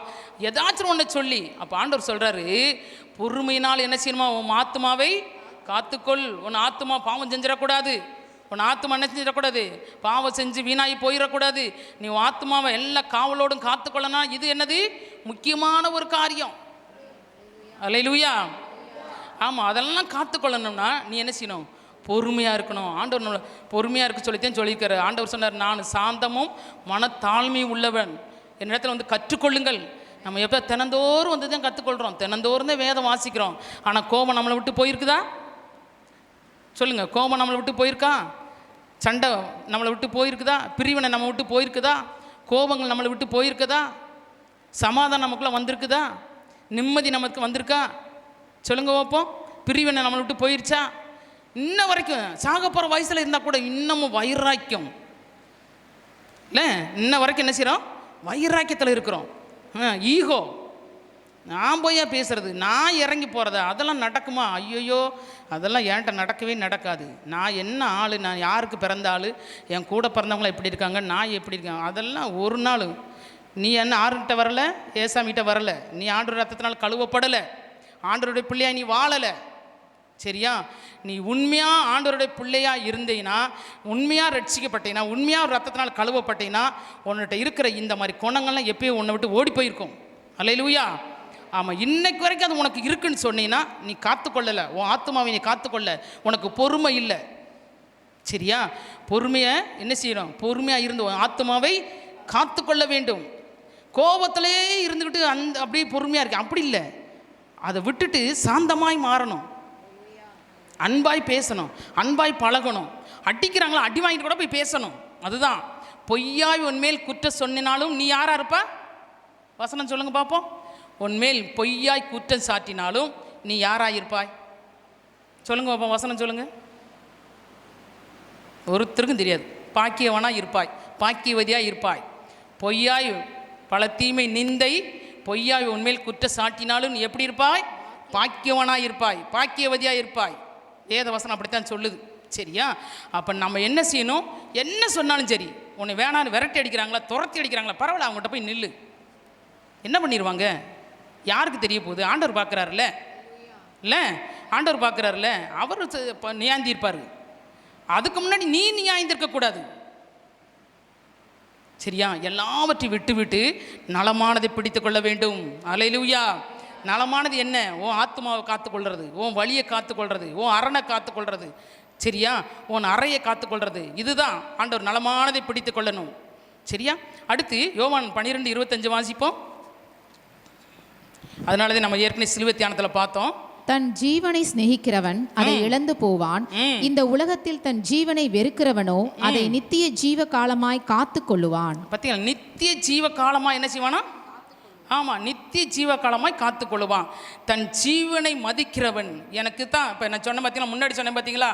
ஏதாச்சும் ஒன்று சொல்லி. அப்போ ஆண்டவர் சொல்கிறாரு, பொறுமையினால் என்ன செய்யணுமா? உன் ஆத்துமாவை காத்துக்கொள். உன் ஆத்துமா பாவம் செஞ்சிடக்கூடாது. உன் ஆத்துமா என்ன செஞ்சிடக்கூடாது? பாவம் செஞ்சு வீணாகி போயிடக்கூடாது. நீ உன் ஆத்துமாவை எல்லா காவலோடும் காத்துக்கொள்ளனா இது என்னது? முக்கியமான ஒரு காரியம். அல்லேலூயா. ஆமாம், அதெல்லாம் காத்துக்கொள்ளணும்னா நீ என்ன செய்யணும்? பொறுமையாக இருக்கணும். ஆண்டவர் நம்மளை பொறுமையாக இருக்க சொல்லித்தான் சொல்லியிருக்காரு. ஆண்டவர் சொன்னார், நான் சாந்தமும் மனத்தாழ்மையும் உள்ளவன், என்னிடத்துல வந்து கற்றுக்கொள்ளுங்கள். நம்ம எப்போ தினந்தோறும் வந்து தான் கற்றுக்கொள்கிறோம், தினந்தோறும் தான் வேதம் வாசிக்கிறோம். ஆனால் கோபம் நம்மளை விட்டு போயிருக்குதா? சொல்லுங்கள், கோபம் நம்மளை விட்டு போயிருக்கா? சண்டை நம்மளை விட்டு போயிருக்குதா? பிரிவினை நம்ம விட்டு போயிருக்குதா? கோபங்கள் நம்மளை விட்டு போயிருக்குதா? சமாதானம் நமக்குள்ளே வந்திருக்குதா? நிம்மதி நமக்கு வந்திருக்கா? சொல்லுங்க பார்ப்போம். பிரிவினை நம்மளை விட்டு போயிருச்சா? இன்ன வரைக்கும் சாக போகிற வயசில் இருந்தால் கூட இன்னமும் வைராக்கியம் இல்லை? இன்ன வரைக்கும் என்ன செய்கிறோம்? வைராக்கியத்தில் இருக்கிறோம். ஈகோ, நான் போய் பேசுறது, நான் இறங்கி போகிறதா, அதெல்லாம் நடக்குமா? ஐயோயோ, அதெல்லாம் என்கிட்ட நடக்கவே நடக்காது. நான் என்ன ஆள், நான் யாருக்கு பிறந்த ஆள், என் கூட பிறந்தவங்களாம் எப்படி இருக்காங்க, நான் எப்படி இருக்கேன், அதெல்லாம் ஒரு நாள். நீ என்ன ஆறுகிட்ட வரலை, ஏசாமிகிட்ட வரலை, நீ ஆண்டவர் ரத்தத்தினால் கழுவப்படலை, ஆண்டவருடைய பிள்ளையா நீ வாழலை. சரியா? நீ உண்மையாக ஆண்டவருடைய பிள்ளையாக இருந்தீங்கன்னா, உண்மையாக ரட்சிக்கப்பட்டீங்கன்னா, உண்மையாக ரத்தத்தினால் கழுவப்பட்டீங்கன்னா, உன்கிட்ட இருக்கிற இந்த மாதிரி குணங்கள்லாம் எப்பயோ உன்னை விட்டு ஓடி போயிருக்கும். அல்லேலூயா. ஆமாம், இன்னைக்கு வரைக்கும் அது உனக்கு இருக்குன்னு சொன்னீங்கன்னா நீ காத்துக்கொள்ளலை, உன் ஆத்மாவை நீ காத்துக்கொள்ள, உனக்கு பொறுமை இல்லை. சரியா? பொறுமையை என்ன செய்யணும்? பொறுமையாக இருந்து உன் ஆத்மாவை காத்துக்கொள்ள வேண்டும். கோபத்திலே இருந்துக்கிட்டு அப்படியே பொறுமையாக இருக்கு, அப்படி இல்லை. அதை விட்டுட்டு சாந்தமாய் மாறணும், அன்பாய் பேசணும், அன்பாய் பழகணும். அடிக்கிறாங்களா, அடி வாங்கிட்டு கூட போய் பேசணும். அதுதான். பொய்யாய் உன்மேல் குற்றம் சொன்னாலும் நீ யாரா இருப்பா? வசனம் சொல்லுங்க பார்ப்போம். உன்மேல் பொய்யாய் குற்றம் சாட்டினாலும் நீ யாராயிருப்பாய்? சொல்லுங்க பார்ப்போம், வசனம் சொல்லுங்க. ஒருத்தருக்கும் தெரியாது. பாக்கியவனா இருப்பாய், பாக்கியவதியாக இருப்பாய். பொய்யாய் பல தீமை நிந்தை பொய்யாய் உன்மேல் குற்றம் சாட்டினாலும் நீ எப்படி இருப்பாய்? பாக்கியவனாக இருப்பாய், பாக்கியவதியாக இருப்பாய். வேத வசனம் அப்படித்தான் சொல்லுது. சரியா? அப்போ நம்ம என்ன செய்யணும்? என்ன சொன்னாலும் சரி, உன்னை வேணான்னு விரட்டி அடிக்கிறாங்களா, துரத்தி அடிக்கிறாங்களா, பரவாயில்ல, அவங்ககிட்ட போய் நில்லு. என்ன பண்ணிடுவாங்க? யாருக்கு தெரிய போகுது? ஆண்டவர் பார்க்குறாருல்ல, இல்லை? ஆண்டவர் பார்க்குறாருல்ல, அவர் நியாயந்திருப்பார். அதுக்கு முன்னாடி நீ நியாயந்திருக்கக்கூடாது. சரியா? எல்லாவற்றையும் விட்டு விட்டு நலமானதை பிடித்து கொள்ள வேண்டும். அல்லேலூயா. நலமானது என்ன? உன் ஆத்மாவை காத்துக்கொள்வது, உன் வழியை காத்துக்கொள்வது, உன் அரணை காத்துக்கொள்வது. சரியா? உன் அறையை காத்துக்கொள்வது. இதுதான் ஆண்டவர் நலமானதை பிடித்து கொள்ளணும். சரியா? அடுத்து யோவான் 12:25 வாசிப்போம். அதனால தான் நம்ம ஏற்கனவே சிலுவை தியானத்தில் பார்த்தோம். தன் ஜீவனை சிநேகிக்கிறவன் அதை இழந்து போவான். இந்த உலகத்தில் தன் ஜீவனை வெறுக்கிறவனோ அதை நித்திய ஜீவ காலமாய் காத்து கொள்ளுவான். பார்த்தீங்களா, நித்திய ஜீவ காலமாக என்ன செய்வானா? ஆமாம், நித்திய ஜீவ காலமாய் காத்து கொள்ளுவான். தன் ஜீவனை மதிக்கிறவன். எனக்கு தான் இப்போ நான் சொன்ன பார்த்தீங்களா, முன்னாடி சொன்னேன் பார்த்தீங்களா,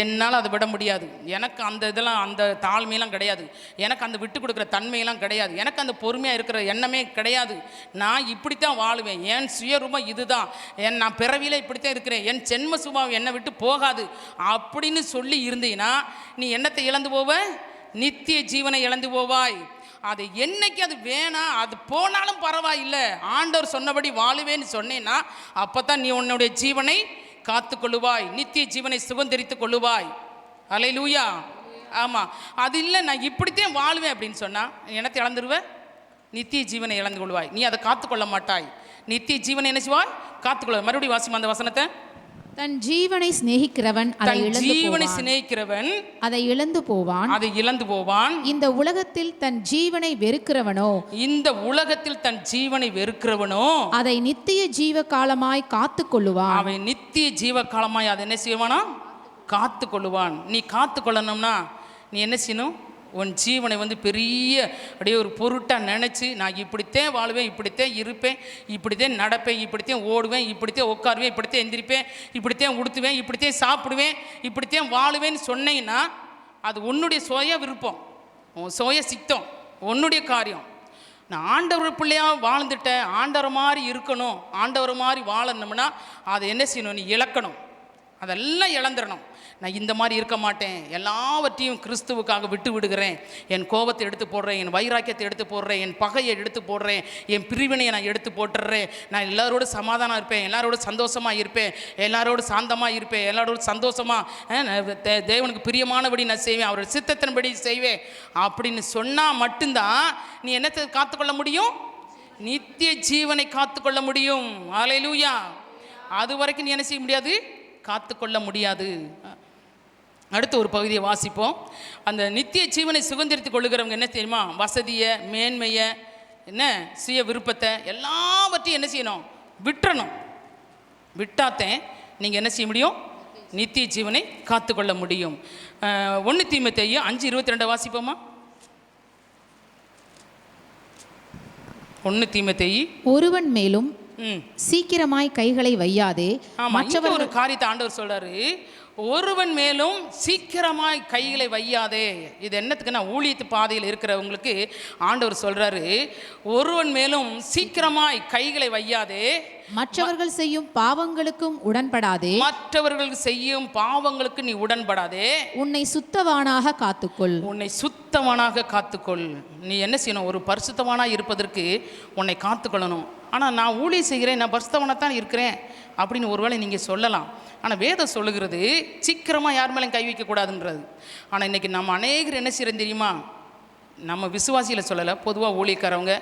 என்னால் அதை விட முடியாது. எனக்கு அந்த இதெல்லாம் அந்த தாழ்மையெல்லாம் கிடையாது. எனக்கு அந்த விட்டு கொடுக்குற தன்மையெல்லாம் கிடையாது. எனக்கு அந்த பொறுமையாக இருக்கிற எண்ணமே கிடையாது. நான் இப்படித்தான் வாழுவேன். என் சுயரூபம் இதுதான். நான் பிறவியில் இப்படித்தான் இருக்கிறேன். என் ஜென்ம சுபாவம் என்னை விட்டு போகாது அப்படின்னு சொல்லி இருந்தீங்கன்னா நீ என்னத்தை இழந்து போவ? நித்திய ஜீவனை இழந்து போவாய். அது என்னைக்கு அது வேணாம், அது போனாலும் பரவாயில்லை, ஆண்டவர் சொன்னபடி வாழுவேன்னு சொன்னேன்னா அப்போ தான் நீ உன்னுடைய ஜீவனை காத்து கொள்ளுவாய், நித்திய ஜீவனை சுதந்தரித்து கொள்ளுவாய். அல்லேலூயா. ஆமாம், அது இல்லை நான் இப்படித்தான் வாழுவேன் அப்படின்னு சொன்னால் என்னத்தை இழந்துருவேன்? நித்திய ஜீவனை இழந்து கொள்வாய். நீ அதை காத்துக்கொள்ள மாட்டாய். நித்திய ஜீவனை என்ன செய்வாய்? காத்துக்கொள்ள. மறுபடியும் வாசிமா அந்த வசனத்தை. தன் ஜீவனை சிநேகிக்கிறவன் அதை இழந்து போவான். இந்த உலகத்தில் தன் ஜீவனை வெறுக்கிறவனோ அதை நித்திய ஜீவ காலமாய் காத்து கொள்ளுவான். அவன் நித்திய ஜீவ காலமாய் அதை என்ன செய்வானா? காத்து கொள்ளுவான். நீ காத்து கொள்ளணும்னா நீ என்ன செய்யணும்? உன் ஜீவனை பெரிய அப்படியே ஒரு பொருட்டாக நினச்சி நான் இப்படித்தான் வாழ்வேன், இப்படித்தான் இருப்பேன், இப்படித்தான் நடப்பேன், இப்படித்தான் ஓடுவேன், இப்படித்தான் உட்காருவேன், இப்படித்தான் எந்திரிப்பேன், இப்படித்தான் உடுத்துவேன், இப்படித்தான் சாப்பிடுவேன், இப்படித்தான் வாழுவேன்னு சொன்னீங்கன்னா அது உன்னுடைய சுய விருப்பம், உன் சுய சித்தம், உன்னுடைய காரியம். நான் ஆண்டவர் பிள்ளையாக வாழ்ந்துட்டேன், ஆண்டவர் மாதிரி இருக்கணும், ஆண்டவர் மாதிரி வாழணும்னா அதை என்ன செய்யணும்? நீ இழக்கணும். அதெல்லாம் இழந்துடணும். நான் இந்த மாதிரி இருக்க மாட்டேன், எல்லாவற்றையும் கிறிஸ்துவுக்காக விட்டு விடுகிறேன். என் கோபத்தை எடுத்து போடுறேன், என் வைராக்கியத்தை எடுத்து போடுறேன், என் பகையை எடுத்து போடுறேன், என் பிரிவினையை நான் எடுத்து போட்டுடுறேன். நான் எல்லாரோட சமாதானம் இருப்பேன், எல்லாரோட சந்தோஷமாக இருப்பேன், எல்லாரோட சாந்தமாக இருப்பேன், எல்லாரோட சந்தோஷமாக தேவனுக்கு பிரியமானபடி நான் செய்வேன், அவரோட சித்தத்தின்படி செய்வேன் அப்படின்னு சொன்னால் மட்டும்தான் நீ என்னத்தை காத்துக்கொள்ள முடியும்? நித்திய ஜீவனை காத்துக்கொள்ள முடியும். அல்லேலூயா. அது வரைக்கும் நீ என்ன செய்ய முடியாது? காத்துக்கொள்ள முடியாது. அடுத்த ஒரு பகுதியை வாசிப்போம். அந்த நித்திய ஜீவனை சுதந்திரித்துக் கொள்ளுகிறவங்க என்ன தெரியுமா? வசதியை, மேன்மையை, என்ன சுய விருப்பத்தை எல்லாவற்றையும் என்ன செய்யணும்? விட்டுறணும். விட்டாத்தேன் நீங்கள் என்ன செய்ய முடியும்? நித்திய ஜீவனை காத்துக்கொள்ள முடியும். 1 தீமோத்தேயு 5:22 வாசிப்போமா? 1 தீமோத்தேயு. ஒருவன் மேலும் சீக்கிரமாய் கைகளை வையாதே. மற்றவர் ஒரு காரியத்தை ஆண்டவர் சொல்றாரு, ஒருவன் மேலும் சீக்கிரமாய் கைகளை வையாதே. இது என்னத்துக்குன்னா ஊழியத்து பாதையில் இருக்கிறவங்களுக்கு ஆண்டவர் சொல்றாரு, ஒருவன் மேலும் சீக்கிரமாய் கைகளை வையாதே. மற்றவர்கள் செய்யும் பாவங்களுக்கும் உடன்படாதே. மற்றவர்கள் செய்யும் பாவங்களுக்கு நீ உடன்படாதே. உன்னை சுத்தவானாக காத்துக்கொள். உன்னை சுத்தவானாக காத்துக்கொள். நீ என்ன செய்யணும்? ஒரு பரிசுத்தவானாக இருப்பதற்கு உன்னை காத்துக்கொள்ளணும். ஆனால் நான் ஊழியம் செய்கிறேன், நான் பரிசுத்தவானாகத்தான் இருக்கிறேன் அப்படின்னு ஒருவேளை நீங்கள் சொல்லலாம். ஆனால் வேதம் சொல்லுகிறது சீக்கிரமாக யார் மேலேயும் கை வைக்கக்கூடாதுன்றது. ஆனால் இன்றைக்கி நம்ம அநேகர் என்ன செய்கிறோம் தெரியுமா? நம்ம விசுவாசியில் சொல்லலை, பொதுவாக ஊழியக்காரவங்க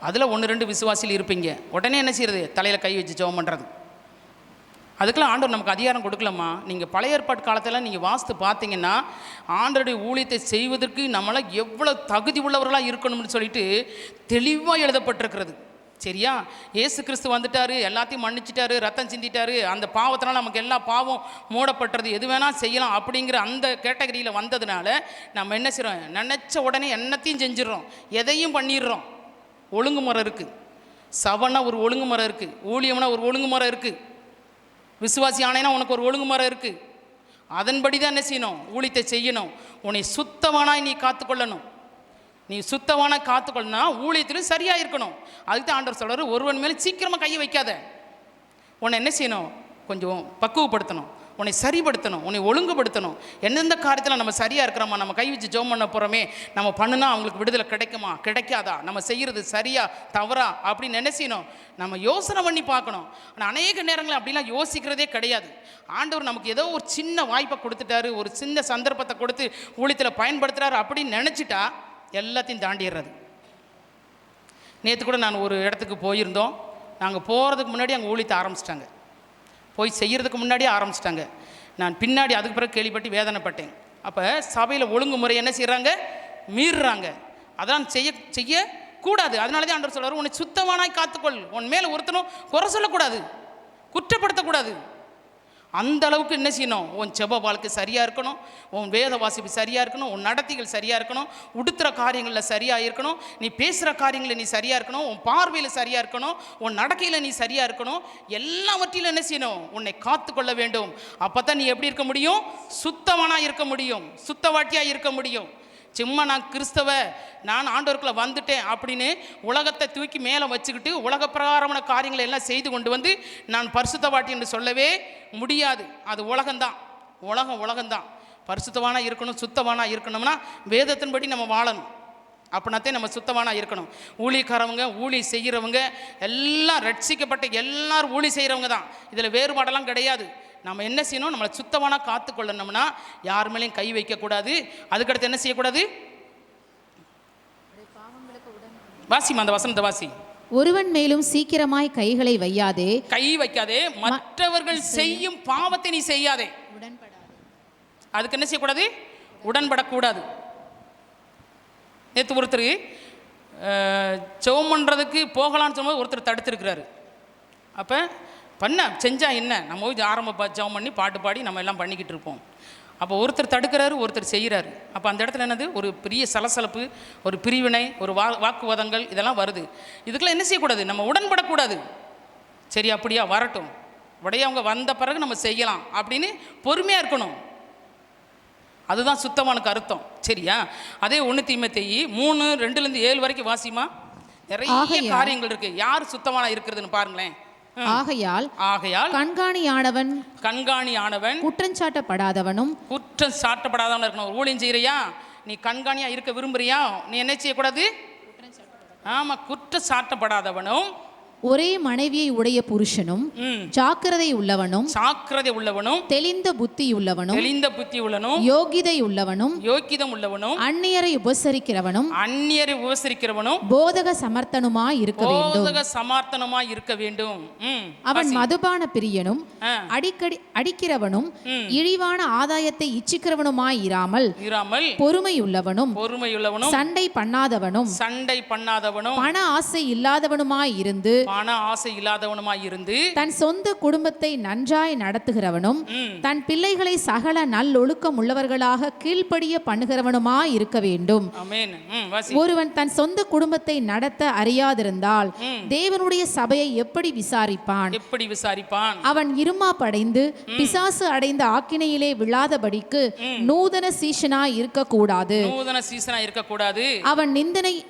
அதில் 1-2 விசுவாசியில் இருப்பீங்க. உடனே என்ன செய்கிறது? தலையில் கை வச்சு ஜெபம் பண்ணுறது. அதுக்கெல்லாம் ஆண்டவர் நமக்கு அதிகாரம் கொடுக்கலம்மா. நீங்கள் பழைய ஏற்பாட்டு காலத்தில் நீங்கள் வாஸ்து பார்த்தீங்கன்னா ஆண்டவருடைய ஊழியத்தை செய்வதற்கு நம்மளால் எவ்வளோ தகுதி உள்ளவர்களாக இருக்கணும்னு சொல்லிட்டு தெளிவாக எழுதப்பட்டிருக்கிறது. சரியா? இயேசு கிறிஸ்து வந்துட்டாரு, எல்லாத்தையும் மன்னிச்சிட்டாரு, ரத்தம் சிந்திட்டாரு, அந்த பாவத்தினால நமக்கு எல்லா பாவம் மூடப்பட்டுறது, எது வேணால் செய்யலாம் அப்படிங்கிற அந்த கேட்டகரியில் வந்ததுனால நம்ம என்ன செய்கிறோம்? நினச்ச உடனே என்னத்தையும் செஞ்சிடறோம், எதையும் பண்ணிடுறோம். ஒழுங்குமுறை இருக்குது. சபைனா ஒரு ஒழுங்குமுறை இருக்குது, ஊழியம்னா ஒரு ஒழுங்குமுறை இருக்குது, விசுவாசி ஆணைனா உனக்கு ஒரு ஒழுங்குமுறை இருக்குது. அதன்படி தான் என்ன செய்யணும்? ஊழியத்தை செய்யணும். உன்னை சுத்தமானாய் நீ காத்துக்கொள்ளணும். நீ சுத்தமான காத்துக்கொள்ளனா ஊழியத்திலும் சரியாக இருக்கணும். அதுக்கு தான் ஆண்டவர் சொல்கிறார், ஒருவன் மேலே சீக்கிரமாக கையை வைக்காத. உன்னை என்ன செய்யணும்? கொஞ்சம் பக்குவப்படுத்தணும், உன்னை சரிப்படுத்தணும், உன்னை ஒழுங்குபடுத்தணும். எந்தெந்த காரியத்தில் நம்ம சரியாக இருக்கிறோமா? நம்ம கை வச்சு ஜெபம் பண்ண போகிறோமே, நம்ம பண்ணுனா அவங்களுக்கு விடுதலை கிடைக்குமா கிடைக்காதா, நம்ம செய்கிறது சரியா தவறா அப்படின்னு என்ன செய்யணும்? நம்ம யோசனை பண்ணி பார்க்கணும். ஆனால் அநேக நேரங்களில் அப்படிலாம் யோசிக்கிறதே கிடையாது. ஆண்டவர் நமக்கு ஏதோ ஒரு சின்ன வாய்ப்பை கொடுத்துட்டாரு, ஒரு சின்ன சந்தர்ப்பத்தை கொடுத்து ஊழியத்தில் பயன்படுத்துகிறாரு அப்படின்னு நினச்சிட்டா எல்லாத்தையும் தாண்டிடுறது. நேற்று கூட நான் ஒரு இடத்துக்கு போயிருந்தோம். நாங்கள் போகிறதுக்கு முன்னாடி அங்கே ஊழியத்தை ஆரம்பிச்சிட்டாங்க, போய் செய்கிறதுக்கு முன்னாடியே ஆரம்பிச்சிட்டாங்க. நான் பின்னாடி அதுக்கு பிறகு கேள்விப்பட்டு வேதனைப்பட்டேன். அப்போ சபையில் ஒழுங்குமுறை என்ன செய்கிறாங்க? மீறுறாங்க. அதான் செய்யக்கூடாது. அதனால தான் ஆண்டவர் சொல்கிறார், உன்னை சுத்தமானாய் காத்துக்கொள். உன் மேலே ஒருத்தனும் குறை சொல்லக்கூடாது, குற்றப்படுத்தக்கூடாது. அந்த அளவுக்கு என்ன செய்யணும், உன் செப வாழ்க்கை சரியாக இருக்கணும், உன் வேத வாசிப்பு சரியாக இருக்கணும், உன் நடத்தைகள் சரியாக இருக்கணும், உடுத்துகிற காரியங்களில் சரியாக இருக்கணும், நீ பேசுகிற காரியங்களில் நீ சரியாக இருக்கணும், உன் பார்வையில் சரியாக இருக்கணும், உன் நடக்கையில் நீ சரியாக இருக்கணும். எல்லாவற்றிலும் என்ன செய்யணும், உன்னை காத்து கொள்ள வேண்டும். அப்போ தான் நீ எப்படி இருக்க முடியும், சுத்தவனாக இருக்க முடியும், சுத்தவாட்டியாக இருக்க முடியும். சும்மா நான் கிறிஸ்தவ, நான் ஆண்டவருக்குள்ள வந்துட்டேன் அப்படின்னு உலகத்தை தூக்கி மேலே வச்சுக்கிட்டு உலக பிரகாரமான காரியங்களை எல்லாம் செய்து கொண்டு வந்து நான் பரிசுத்தவாட்டி என்று சொல்லவே முடியாது. அது உலகம்தான், உலகம்தான். பரிசுத்தவானா இருக்கணும், சுத்தவானா இருக்கணும்னா வேதத்தின்படி நம்ம வாழணும். அப்படின்னாத்தே நம்ம சுத்தவானா இருக்கணும். ஊழியக்காரவங்க, ஊழி செய்கிறவங்க எல்லாம் ரட்சிக்கப்பட்ட எல்லாரும் ஊழி செய்கிறவங்க தான். இதில் வேறுபாடெல்லாம் கிடையாது. நம்ம என்ன செய்யணும், நம்மளை சுத்தமான காத்து கொள்ளணும்னா யார் மேலேயும் கை வைக்கக்கூடாது. அதுக்கடுத்து என்ன செய்யக்கூடாது, வாசிமா அந்த வசனத்தை வாசி. ஒருவன் மேலும் சீக்கிரமாய் கைகளை வையாதே, கை வைக்காதே, மற்றவர்கள் செய்யும் பாவத்தை நீ செய்யாதே. அதுக்கு என்ன செய்யக்கூடாது, உடன்படக்கூடாது. நேற்று ஒருத்தர் ஜெபம் பண்ணுறதுக்கு போகலான்னு சொல்லும்போது ஒருத்தர் தடுத்துருக்கிறாரு. அப்போ செஞ்சா என்ன, நம்ம ஆரம்ப ஜெபம் பண்ணி பாட்டு பாடி நம்ம எல்லாம் பண்ணிக்கிட்டு இருப்போம். அப்போ ஒருத்தர் தடுக்கிறாரு, ஒருத்தர் செய்கிறாரு. அப்போ அந்த இடத்துல என்னது, ஒரு பெரிய சலசலப்பு, ஒரு பிரிவினை, ஒரு வாக்குவாதங்கள் இதெல்லாம் வருது. இதுக்கெல்லாம் என்ன செய்யக்கூடாது, நம்ம உடன்படக்கூடாது. சரி அப்படியா வரட்டும், உடையவங்க வந்த பிறகு நம்ம செய்யலாம் அப்படின்னு பொறுமையாக இருக்கணும். அதுதான் சுத்தமானுக்கு அர்த்தம். சரியா? அதே 1 தீமோத்தேயு 3:2-7 வரைக்கும் வாசிமா. நிறைய காரியங்கள் இருக்கு. யார் சுத்தமான இருக்கிறதுன்னு பாருங்களேன். ஆகையால் கண்காணியானவன் குற்றம் சாட்டப்படாதவனும் இருக்கணும். ஊழியம் செய்யறியா, நீ கண்காணியா இருக்க விரும்புறியா, நீ என்ன செய்யக்கூடாது, ஆமா, குற்றம் சாட்டப்படாதவனும் ஒரே மனைவியை உடைய புருஷனும் ஜாக்கிரதை உள்ளவனும் தெளிந்த புத்தி உள்ளவனும் யோகிதை உள்ளவனும் அந்நியரை உபசரிக்கிறவனும் போதக சமர்த்தனுமாய் இருக்க வேண்டும். அவன் மதுபான பிரியனும் அடிக்கிறவனும் இழிவான ஆதாயத்தை இச்சிக்கிறவனுமாய் இராமல் பொறுமையுள்ளவனும் சண்டை பண்ணாதவனும் பண ஆசை இல்லாதவனுமாய் இருந்து தன் சொந்த குடும்பத்தை நன்றாய் நடத்துகிறவனும் தன் பிள்ளைகளை சகல நல்லொழுக்கம் உள்ளவர்களாக கீழ்ப்படிய பண்ணுகிறவனுமாய் இருக்க வேண்டும். ஒருவன் தன் சொந்த குடும்பத்தை நடத்த அறியாதிருந்தால் தேவனுடைய சபையை எப்படி விசாரிப்பான்? அவன் இருமா படைந்து பிசாசு அடைந்த ஆக்கினையிலே விழாதபடிக்கு நூதன சீஷனாய் இருக்கக்கூடாது. அவன்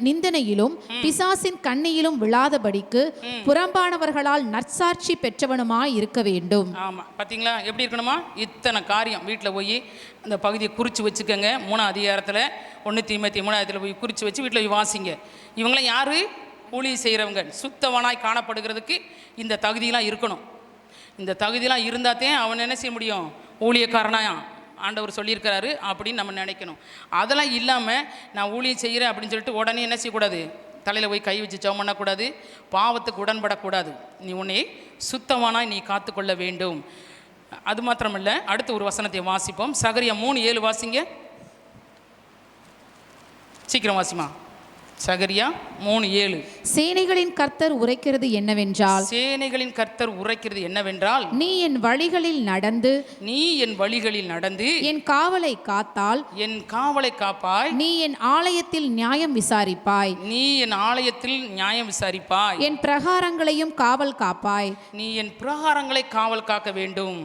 நிந்தனையிலும் பிசாசின் கண்ணியிலும் விழாதபடிக்கு புறம்பானவர்களால் நற்சாட்சி பெற்றவனுமாய் இருக்க வேண்டும். ஆமா, பாத்தீங்களா எப்படி இருக்கணுமா? இத்தனை காரியம் வீட்டில் போய் அந்த பகுதியை குறித்து வச்சுக்கோங்க. 3ஆம் அதிகாரத்தில் 1 தீமோத்தேயு 3 போய் குறித்து வச்சு வீட்டில் போய் வாசிங்க. இவங்களாம் யாரு? ஊழியம் செய்கிறவங்க. சுத்தவனாய் காணப்படுகிறதுக்கு இந்த தகுதியெலாம் இருக்கணும். இந்த தகுதியெலாம் இருந்தாத்தே அவன் என்ன செய்ய முடியும், ஊழியக்காரனாயா ஆண்டவர் சொல்லியிருக்கிறாரு அப்படின்னு நம்ம நினைக்கணும். அதெல்லாம் இல்லாமல் நான் ஊழியம் செய்கிறேன் அப்படின்னு சொல்லிட்டு உடனே என்ன செய்யக்கூடாது, தலையில் போய் கை வச்சு ஜெபம் பண்ணக்கூடாது, பாவத்துக்கு உடன்படக்கூடாது. நீ உன்னை சுத்தமானாய் நீ காத்துக்கொள்ள வேண்டும். அது மாத்திரமல்ல, அடுத்து ஒரு வசனத்தை வாசிப்போம். சகரியா 3:7 வாசிங்க, சீக்கிரம் வாசிமா. சகரியா 3:7. சேனைகளின் கர்த்தர் உரைக்கிறது என்னவென்றால் நீ என் வழிகளில் நடந்து என் காவலை காப்பாய். நீ என் ஆலயத்தில் நியாயம் விசாரிப்பாய். என் பிரகாரங்களையும் காவல் காப்பாய். நீ என் பிரகாரங்களை காவல் காக்க வேண்டும்.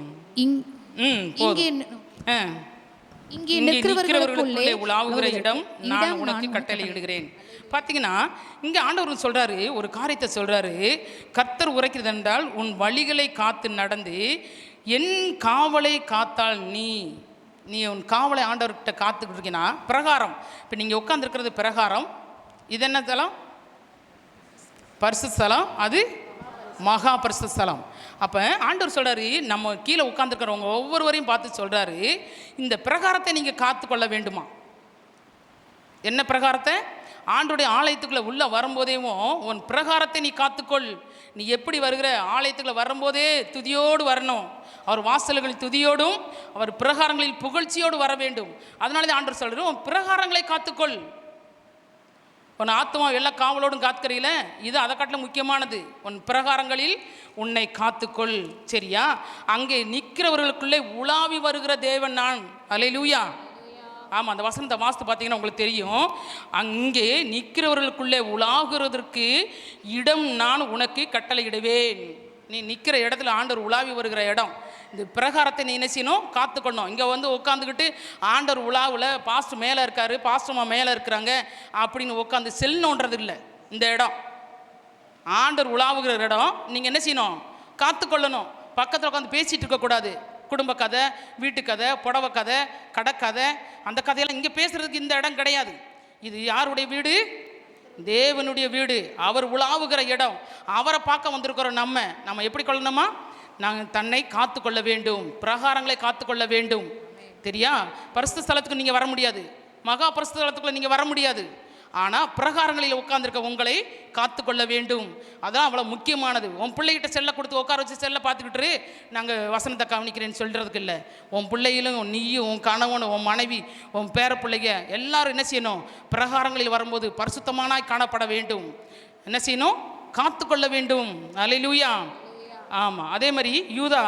இங்கே நிற்கிறவர்களுக்குள்ளே உலாவுகிற இடம் நான் உனக்கு கட்டளையிடுகிறேன். பார்த்தீங்கன்னா இங்கே ஆண்டவர் சொல்கிறாரு, ஒரு காரியத்தை சொல்கிறாரு. கர்த்தர் உரைக்கிறது என்றால் உன் வழிகளை காத்து நடந்து என் காவலை காத்தால் நீ உன் காவலை ஆண்டவர்கிட்ட காத்துக்கிட்டு இருக்கீங்கன்னா பிரகாரம். இப்போ நீங்கள் உட்காந்துருக்கிறது பிரகாரம். இது என்ன தலம்? பரிசுத்த ஸ்தலம். அது மகா பரிசுத்த ஸ்தலம். அப்போ ஆண்டவர் சொல்கிறாரு, நம்ம கீழே உட்காந்துருக்கிறவங்க ஒவ்வொருவரையும் பார்த்து சொல்கிறாரு, இந்த பிரகாரத்தை நீங்கள் காத்து கொள்ள வேண்டுமா? என்ன பிரகாரத்தை? ஆண்டோடைய ஆலயத்துக்குள்ளே உள்ளே வரும்போதேவும் உன் பிரகாரத்தை நீ காத்துக்கொள். நீ எப்படி வருகிற, ஆலயத்துக்குள்ளே வரும்போதே துதியோடு வரணும். அவர் வாசல்களில் துதியோடும் அவர் பிரகாரங்களில் புகழ்ச்சியோடு வர வேண்டும். அதனால தான் ஆண்டவர் சொல்கிறார், உன் பிரகாரங்களை காத்துக்கொள். உன் ஆத்மா எல்லா காவலோடும் காத்துக்கிறீல, இது அதை காட்டிலும் முக்கியமானது. உன் பிரகாரங்களில் உன்னை காத்துக்கொள். சரியா? அங்கே நிற்கிறவர்களுக்குள்ளே உலாவி வருகிற தேவன் நான். அல்லேலூயா. ஆமாம், அந்த வசனத்தை வாசித்து பார்த்தீங்கன்னா உங்களுக்கு தெரியும். அங்கே நிற்கிறவர்களுக்குள்ளே உலாகுறதற்கு இடம் நான் உனக்கு கட்டளையிடுவேன். நீ நிற்கிற இடத்துல ஆண்டவர் உலாவி வருகிற இடம், இந்த பிரகாரத்தை நீ என்ன செய்யணும்? காத்துக்கொள்ளணும். இங்கே வந்து உட்காந்துக்கிட்டு ஆண்டவர் உலாவில் பாஸ்டர் மேலே இருக்காரு, பாஸ்டர்மா மேலே இருக்கிறாங்க அப்படின்னு உட்காந்து செல்லணுன்றது இல்லை. இந்த இடம் ஆண்டவர் உலாவுகிற இடம். நீங்கள் என்ன செய்யணும்? காத்துக்கொள்ளணும். பக்கத்தில் உட்காந்து பேசிகிட்டு இருக்கக்கூடாது. குடும்ப கதை, வீட்டு கதை, புடவை கதை, கடற்கதை, அந்த கதையெல்லாம் இங்கே பேசுகிறதுக்கு இந்த இடம் கிடையாது. இது யாருடைய வீடு? தேவனுடைய வீடு. அவர் உலாவுகிற இடம். அவரை பார்க்க வந்திருக்கிறோம். நம்ம எப்படி கொள்ளணுமா? நாங்கள் தன்னை காத்து கொள்ள வேண்டும், பிரகாரங்களை காத்து கொள்ள வேண்டும். தெரியா? பரிசுத்த ஸ்தலத்துக்கு நீங்கள் வர முடியாது, மகா பரிசுத்த ஸ்தலத்துக்குள்ள நீங்கள் வர முடியாது. ஆனால் பிரகாரங்களில் உட்கார்ந்துருக்க உங்களை காத்து கொள்ள வேண்டும். அதான் அவ்வளோ முக்கியமானது. உன் பிள்ளைகிட்ட செல்லை கொடுத்து உட்கார வச்சு செல்லை பார்த்துக்கிட்டு நாங்கள் வசனத்தை கவனிக்கிறேன்னு சொல்கிறதுக்கு இல்லை. உன் பிள்ளையிலும் நீயும், உன் கணவன், உன் மனைவி, உன் பேர பிள்ளைங்க எல்லாரும் என்ன செய்யணும்? பிரகாரங்களில் வரும்போது பரிசுத்தமானாய் காணப்பட வேண்டும். என்ன செய்யணும்? காத்து கொள்ள வேண்டும். அல்லேலூயா. ஆமாம். அதே மாதிரி யூதா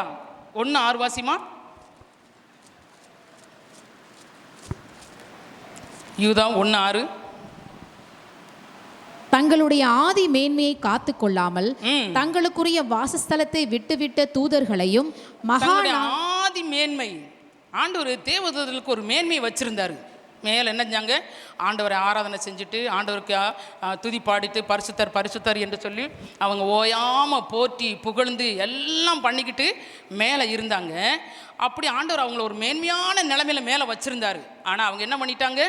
1:6 வாசிமா. யூதா 1:6. தங்களுடைய ஆதி மேன்மையை காத்து கொள்ளாமல் தங்களுக்குரிய வாசஸ்தலத்தை விட்டுவிட்ட தூதர்களையும் மகா ஆதி மேன்மை, ஆண்டவர் தேவதூதர்களுக்கு ஒரு மேன்மை வச்சிருந்தாரு. மேலே என்ன செஞ்சாங்க? ஆண்டவரை ஆராதனை செஞ்சுட்டு ஆண்டவருக்கு துதி பாடிட்டு பரிசுத்தர் பரிசுத்தர் என்று சொல்லி அவங்க ஓயாமல் போற்றி புகழ்ந்து எல்லாம் பண்ணிக்கிட்டு மேலே இருந்தாங்க. அப்படி ஆண்டவர் அவங்கள ஒரு மேன்மையான நிலைமையில மேலே வச்சுருந்தாரு. ஆனால் அவங்க என்ன பண்ணிட்டாங்க?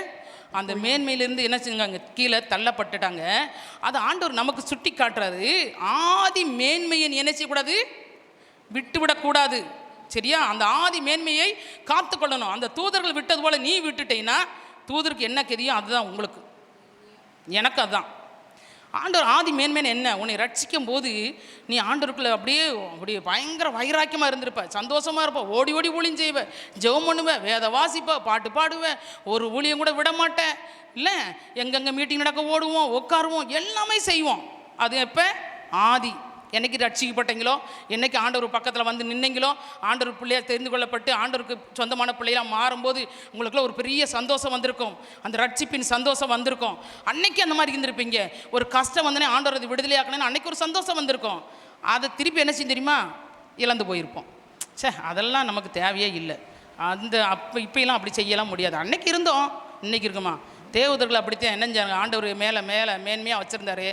அந்த மேன்மையிலிருந்து என்ன செஞ்சாங்க? கீழே தள்ளப்பட்டுட்டாங்க. அது ஆண்டவர் நமக்கு சுட்டி காட்டுறாரு. ஆதி மேன்மையை என்ன செய்யக்கூடாது? விட்டுவிடக்கூடாது. சரியா? அந்த ஆதி மேன்மையை காத்து கொள்ளணும். அந்த தூதர்கள் விட்டது போல நீ விட்டுட்டீங்கன்னா தூதருக்கு என்ன கெதியும் அதுதான் உங்களுக்கு, எனக்கு அதுதான். ஆண்டவர் ஆதி மேன்மைன்னு என்ன? உன்னை ரட்சிக்கும் போது நீ ஆண்டவருக்குள்ள அப்படியே பயங்கர வைராக்கியமாக இருந்திருப்ப, சந்தோஷமாக இருப்ப, ஓடி ஓடி ஊழியம் செய்வேன், ஜெபம் பண்ணுவேன், வேத வாசிப்ப, பாட்டு பாடுவேன், ஒரு ஊழியம் கூட விட மாட்டேன். இல்லை, எங்கெங்கே மீட்டிங் நடக்க ஓடுவோம், உட்காருவோம், எல்லாமே செய்வோம். அது எப்போ? ஆதி. என்னைக்கு ரட்சிக்கப்பட்டீங்களோ, என்னைக்கு ஆண்டவர் பக்கத்தில் வந்து நின்னீங்களோ, ஆண்டவர் பிள்ளையாக தெரிந்து கொள்ளப்பட்டு ஆண்டவருக்கு சொந்தமான பிள்ளையாக மாறும்போது உங்களுக்குள்ள ஒரு பெரிய சந்தோஷம் வந்திருக்கும். அந்த ரட்சிப்பின் சந்தோஷம் வந்திருக்கும். அன்னைக்கு அந்த மாதிரி இருந்திருப்பீங்க. ஒரு கஷ்டம் வந்தனே ஆண்டவர் அது விடுதலையாக்கணும்னு அன்னைக்கு ஒரு சந்தோஷம் வந்திருக்கும். அதை திருப்பி என்ன செய்ய தெரியுமா? இழந்து போயிருப்போம். அதெல்லாம் நமக்கு தேவையே இல்லை. இப்பெல்லாம் அப்படி செய்யலாம் முடியாது. அன்னைக்கு இருந்தோம், இன்னைக்கு இருக்குமா? தேவதர்கள் அப்படித்தான் என்ன செஞ்சாங்க? ஆண்டவர் மேலே மேன்மையாக வச்சுருந்தாரு.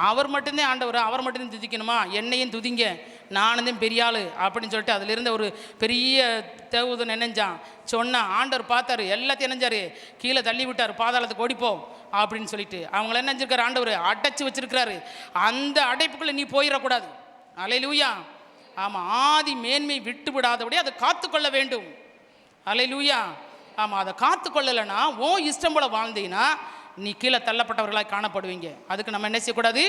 அவர் மட்டும்தான் ஆண்டவர், அவர் மட்டும்தான் துதிக்கணுமா? என்னையும் துதிங்க, நானும் பெரிய ஆள் அப்படின்னு சொல்லிட்டு அதில் இருந்த ஒரு பெரிய தேவதன் என்னஞ்சான் சொன்னான். ஆண்டவர் பார்த்தாரு, எல்லாத்தையும் என்னஞ்சாரு? கீழே தள்ளி விட்டார், பாதாளத்துக்கு ஓடிப்போம் அப்படின்னு சொல்லிட்டு. அவங்கள என்ன செஞ்சிருக்காரு? ஆண்டவர் அடைச்சி வச்சிருக்கிறாரு. அந்த அடைப்புக்குள்ளே நீ போயிடக்கூடாது. அல்லேலூயா. ஆமாம், ஆதி மேன்மை விட்டு விடாதபடி அதை காத்துக்கொள்ள வேண்டும். அல்லேலூயா. ஆமாம், அதை காத்து கொள்ளலைன்னா ஓ இஷ்டம் போல் வாழ்ந்தீங்கன்னா நீ கீழே தள்ளப்பட்டவர்களாக காணப்படுவீங்க. அதுக்கு நம்ம என்ன செய்யக்கூடாது?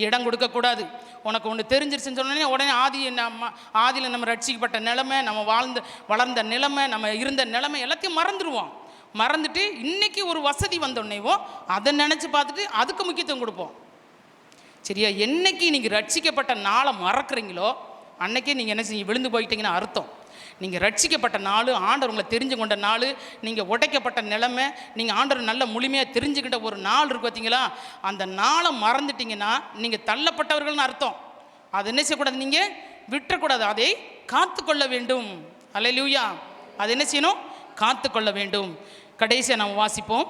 இடம் கொடுக்கக்கூடாது. உனக்கு ஒன்று தெரிஞ்சிருச்சுன்னு சொன்னோன்னே உடனே ஆதியில் நம்ம ரட்சிக்கப்பட்ட நிலைமை, நம்ம வளர்ந்த நிலைமை, நம்ம இருந்த நிலைமை எல்லாத்தையும் மறந்துடுவோம். மறந்துட்டு இன்றைக்கி ஒரு வசதி வந்தோடனேவோ அதை நினச்சி பார்த்துட்டு அதுக்கு முக்கியத்துவம் கொடுப்போம். சரியா? என்னைக்கு நீங்கள் ரட்சிக்கப்பட்ட நாளை மறக்கிறீங்களோ அன்னைக்கே நீங்கள் என்ன செய்ய விழுந்து போயிட்டீங்கன்னு அர்த்தம். நீங்கள் ரட்சிக்கப்பட்ட நாள், ஆண்டவர் உங்களை தெரிஞ்சு கொண்ட நாள், நீங்கள் உடைக்கப்பட்ட நிலைமை, நீங்கள் ஆண்டவர் நல்ல முழுமையாக தெரிஞ்சுக்கிட்ட ஒரு நாள் இருக்கு பார்த்தீங்களா? அந்த நாளை மறந்துட்டிங்கன்னா நீங்கள் தள்ளப்பட்டவர்கள்னு அர்த்தம். அதை என்ன செய்யக்கூடாது? நீங்கள் விட்டுறக்கூடாது. அதை காத்து கொள்ள வேண்டும். அல்லேலூயா. அது என்ன செய்யணும்? காத்து கொள்ள வேண்டும். கடைசியாக நம்ம வாசிப்போம்.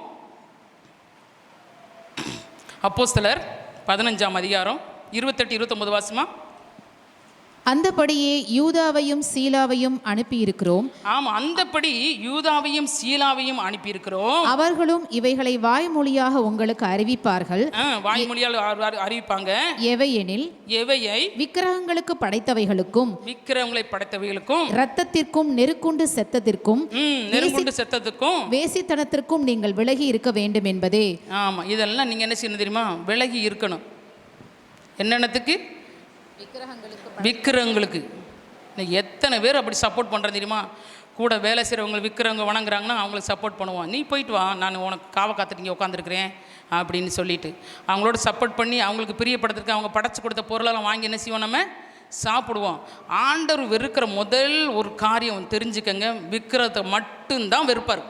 அப்போஸ்தலர் 15ஆம் அதிகாரம் 28-29 வாசிமா. அந்தபடியே யூதாவையும் சீலாவையும் அனுப்பியிருக்கிறோம். ஆமாம், அந்தபடி யூதாவையும் சீலாவையும் அனுப்பியிருக்கிறோம். அவர்களும் இவைகளை வாய்மொழியாக உங்களுக்கு அறிவிப்பார்கள். வாய்மொழியால் அறிவிப்பாங்க. எவையெனில் எவையை? விக்கிரகங்களுக்கு படைத்தவைகளுக்கும், விக்கிரகங்களை படைத்தவைகளுக்கும், இரத்தத்திற்கும் நெருக்குண்டு செத்தத்திற்கும், வேசித்தனத்திற்கும் நீங்கள் விலகி இருக்க வேண்டும் என்பதே. ஆமாம், இதெல்லாம் நீங்கள் என்ன செய்யணும் தெரியுமா? விலகி இருக்கணும். என்னென்னத்துக்கு? விக்கிரகங்களுக்கு. எத்தனை பேர் அப்படி சப்போர்ட் பண்ணுறது தெரியுமா? கூட வேலை செய்கிறவங்க விற்கிறவங்க வணங்குறாங்கன்னா அவங்களுக்கு சப்போர்ட் பண்ணுவோம். நீ போயிட்டு வா, நான் உனக்கு காவை காத்துட்டு இங்கே உட்காந்துருக்கிறேன் அப்படின்னு சொல்லிட்டு அவங்களோட சப்போர்ட் பண்ணி அவங்களுக்கு பிரியப்படுறதுக்கு அவங்க படைச்சி கொடுத்த பொருளெல்லாம் வாங்கி என்ன செய்வோம், நம்ம சாப்பிடுவோம். ஆண்டவர் வெறுக்கிற முதல் ஒரு காரியம் தெரிஞ்சுக்கங்க, விற்கிறத மட்டும்தான் வெறுப்பார்.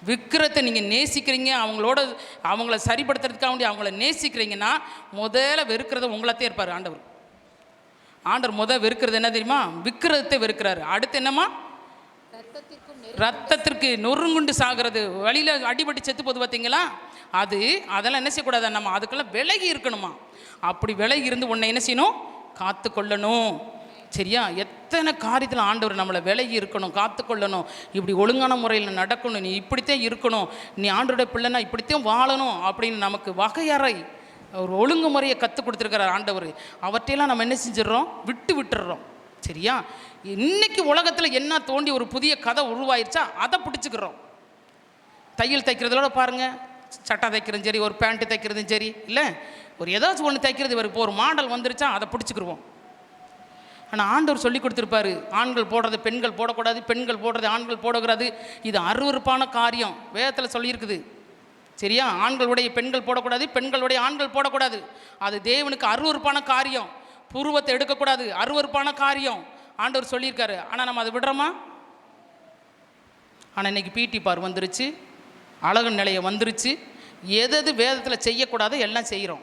விற்கிறத நீங்கள் நேசிக்கிறீங்க, அவங்கள சரிப்படுத்துறதுக்காக வேண்டி அவங்கள நேசிக்கிறீங்கன்னா முதல்ல வெறுக்கிறத உங்களத்தே இருப்பார் ஆண்டவர். ஆண்டவர் வெறுக்கிறது என்ன தெரியுமா? விற்கிறதத்தை வெறுக்கிறாரு. அடுத்து என்னம்மா? ரத்தத்திற்கு நொறுங்குண்டு சாகிறது, வழியில் அடிபட்டு செத்து போது பார்த்தீங்களா, அதெல்லாம் என்ன செய்யக்கூடாது, நம்ம அதுக்கெல்லாம் விலகி இருக்கணுமா. அப்படி விலகி இருந்து உன்னை என்ன செய்யணும், காத்து கொள்ளணும். சரியா? எத்தனை காரியத்தில் ஆண்டவர் நம்மளை விலகி இருக்கணும், காத்து கொள்ளணும். இப்படி ஒழுங்கான முறையில் நடக்கணும், நீ இப்படித்தான் இருக்கணும், நீ ஆண்டோட பிள்ளைனா இப்படித்தான் வாழணும் அப்படின்னு நமக்கு வகையறை ஒரு ஒழுங்குமுறையை கற்றுக் கொடுத்துருக்கிறார் ஆண்டவர். அவற்றையெல்லாம் நம்ம என்ன செஞ்சிடறோம், விட்டுடுறோம். சரியா? இன்னைக்கு உலகத்தில் என்ன தோண்டி ஒரு புதிய கதை உருவாயிருச்சா அதை பிடிச்சிக்கிறோம். தையல் தைக்கிறதோட பாருங்கள், சட்டை தைக்கிறதும் சரி, ஒரு பேண்ட்டு தைக்கிறதும் சரி, இல்லை ஒரு ஏதாச்சும் ஒன்று தைக்கிறது இப்போ ஒரு மாடல் வந்துருச்சா அதை பிடிச்சிக்கிருவோம். ஆனால் ஆண்டவர் சொல்லி கொடுத்துருப்பாரு, ஆண்கள் போடுறது பெண்கள் போடக்கூடாது, பெண்கள் போடுறது ஆண்கள் போடக்கூடாது. இது அருவருப்பான காரியம் வேதத்தில் சொல்லியிருக்குது. சரியா? ஆண்களுடைய பெண்கள் போடக்கூடாது, பெண்களுடைய ஆண்கள் போடக்கூடாது. அது தேவனுக்கு அருவருப்பான காரியம். புருவத்தை எடுக்கக்கூடாது, அருவருப்பான காரியம் ஆண்டவர் சொல்லியிருக்காரு. ஆனால் நம்ம அதை விடுறோமா? ஆனால் இன்னைக்கு பிடி பார் வந்துருச்சு, அழகு நிலையம் வந்துருச்சு, எது வேதத்தில் செய்யக்கூடாது எல்லாம் செய்கிறோம்.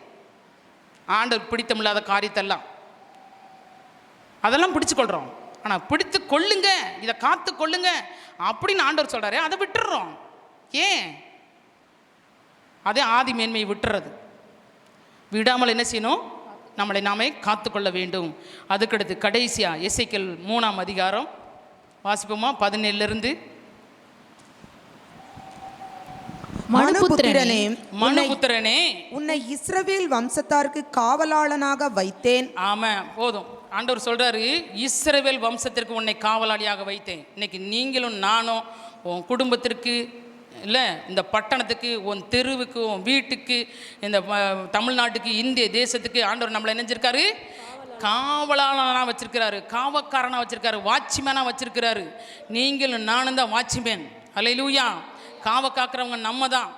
ஆண்டவர் பிடித்தமில்லாத காரியத்தெல்லாம் அதெல்லாம் பிடிச்சு கொள்கிறோம். ஆனால் பிடித்து கொள்ளுங்க, இதை காத்து கொள்ளுங்க அப்படின்னு ஆண்டவர் சொல்கிறாரு, அதை விட்டுடுறோம். ஏன்? அதே ஆதி மேன்மையை விட்டுறது. விடாமல் என்ன செய்யணும், நம்மளை நாமே காத்துக்கொள்ள வேண்டும். அதுக்கடுத்து கடைசியாக எசேக்கியேல் 3ஆம் அதிகாரம் வாசிப்போமா, 17 மனுபுத்திரனே, உன்னை இஸ்ரவேல் வம்சத்தாருக்கு காவலாளனாக வைத்தேன். ஆமா, போதும். ஆண்டவர் சொல்றாரு, இஸ்ரவேல் வம்சத்திற்கு உன்னை காவலாளியாக வைத்தேன். இன்னைக்கு நீங்களும் நானும் உன் குடும்பத்திற்கு இல்லை, இந்த பட்டணத்துக்கு, உன் தெருவுக்கு, உன் வீட்டுக்கு, இந்த தமிழ்நாட்டுக்கு, இந்திய தேசத்துக்கு ஆண்டவர் நம்மளை நினைஞ்சிருக்காரு, காவலாளனாக வச்சிருக்கிறாரு, காவக்காரனாக வச்சிருக்காரு, வாட்ச்மேனாக வச்சிருக்கிறாரு. நீங்களும் நானும் தான் வாட்ச்மேன். அல்லேலூயா. காவ காக்கிறவங்க நம்ம தான்.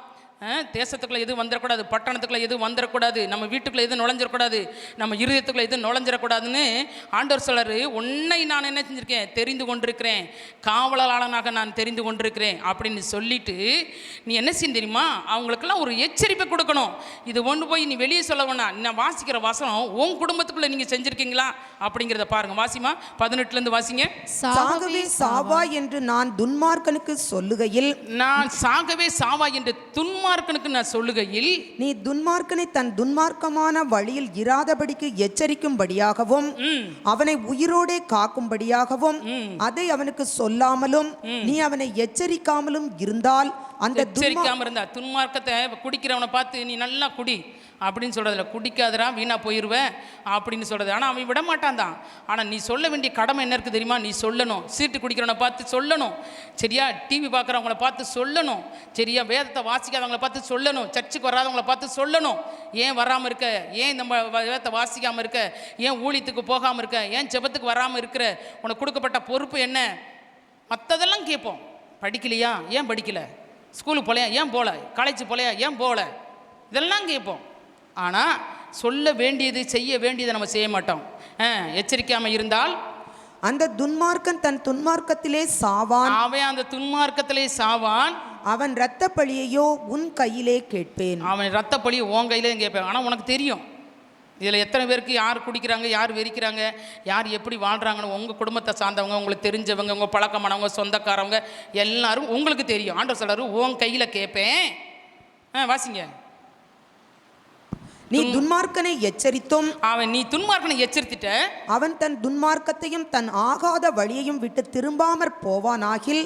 தேசத்துக்குள்ளே எதுவும் வந்துடக்கூடாது, பட்டணத்துக்குள்ளே எதுவும் வந்துடக்கூடாது, நம்ம வீட்டுக்குள்ளே எதுவும் நுழைஞ்சிடக்கூடாது, நம்ம இருதயத்துக்குள்ளே எதுவும் நுழைஞ்சிடக்கூடாதுன்னு ஆண்டவர் சொல்றாரு. உன்னை நான் என்ன செஞ்சுருக்கேன், தெரிந்து கொண்டிருக்கிறேன், காவலாளனாக நான் தெரிந்து கொண்டிருக்கிறேன் அப்படின்னு சொல்லிட்டு நீ என்ன செய்ய தெரியுமா, அவங்களுக்கெல்லாம் ஒரு எச்சரிப்பை கொடுக்கணும். இது ஒன்று போய் நீ வெளியே சொல்ல வேணாம். நான் வாசிக்கிற வசனம் உன் குடும்பத்துக்குள்ளே நீங்கள் செஞ்சுருக்கீங்களா அப்படிங்கிறத பாருங்க. வாசிமா, 18 வாசிங்க. சாகவே சாவா என்று நான் துன்மார்க்கனுக்கு சொல்லுகையில், நான் சாகவே சாவா என்று துன்மார்க்கனுக்கு நான் சொல்லுகையில், நீ துன்மார்க்கனை தன் துன்மார்க்கமான வழியில் இராதபடிக்கு எச்சரிக்கும்படியாகவும் அவனை உயிரோடே காக்கும்படியாகவும் அதை அவனுக்கு சொல்லாமலும் நீ அவனை எச்சரிக்காமலும் இருந்தால், அந்த எச்சரிக்காம இருந்தா, துன்மார்க்கத்தை குடிக்கிறவனை பார்த்து நீ நல்லா குடி அப்படின்னு சொல்றதுல, குடிக்காதரா வீணா போயிடுவேன் அப்படின்னு சொல்றது. ஆனால் அவன் விட மாட்டான் தான். ஆனால் நீ சொல்ல வேண்டிய கடமை என்ன இருக்குது தெரியுமா, நீ சொல்லணும். சீட்டு குடிக்கிறவனை பார்த்து சொல்லணும். சரியா? டிவி பார்க்குறவங்கள பார்த்து சொல்லணும். சரியா? வேதத்தை வாசிக்காதவங்கள பார்த்து சொல்லணும். சர்ச்சுக்கு வராதவங்கள பார்த்து சொல்லணும். ஏன் வராமல் இருக்க, ஏன் நம்ம வேதத்தை வாசிக்காமல் இருக்க, ஏன் ஊழியத்துக்கு போகாமல் இருக்க, ஏன் ஜெபத்துக்கு வராமல் இருக்கிற, உனக்கு கொடுக்கப்பட்ட பொறுப்பு என்ன, மற்றதெல்லாம் கேட்போம். படிக்கலையா, ஏன் படிக்கல, ஸ்கூலுக்கு போகலையா, ஏன் போகல, காலேஜ் போகலையா, ஏன் போகல, இதெல்லாம் கேட்போம். ஆனால் சொல்ல வேண்டியது, செய்ய வேண்டியதை நம்ம செய்ய மாட்டோம். எச்சரிக்காமல் இருந்தால் அந்த துன்மார்க்கன் தன் துன்மார்க்கத்திலே சாவான், அவன் அந்த துன்மார்க்கத்திலே சாவான், அவன் இரத்த பழியையோ உன் கையிலே கேட்பேன். அவன் இரத்த பழியை உன் கையிலே கேட்பேன். ஆனால் உனக்கு தெரியும் இதில் எத்தனை பேருக்கு யார் குடிக்கிறாங்க, யார் வெறிக்கிறாங்க, யார் எப்படி வாழ்கிறாங்கன்னு. உங்கள் குடும்பத்தை சார்ந்தவங்க, உங்களுக்கு தெரிஞ்சவங்க, உங்கள் பழக்கமானவங்க, சொந்தக்காரவங்க எல்லாரும் உங்களுக்கு தெரியும். ஆண்டவர் சொல்றாரு, உன் கையில் கேட்பேன். வாசிங்க. நீ துன்மார்க்கனை எச்சரித்தும், அவன் நீ துன்மார்க்கனை எச்சரித்துட்ட, அவன் தன் துன்மார்க்கத்தையும் தன் ஆகாத வழியையும் விட்டு திரும்பாமற் போவானாகில்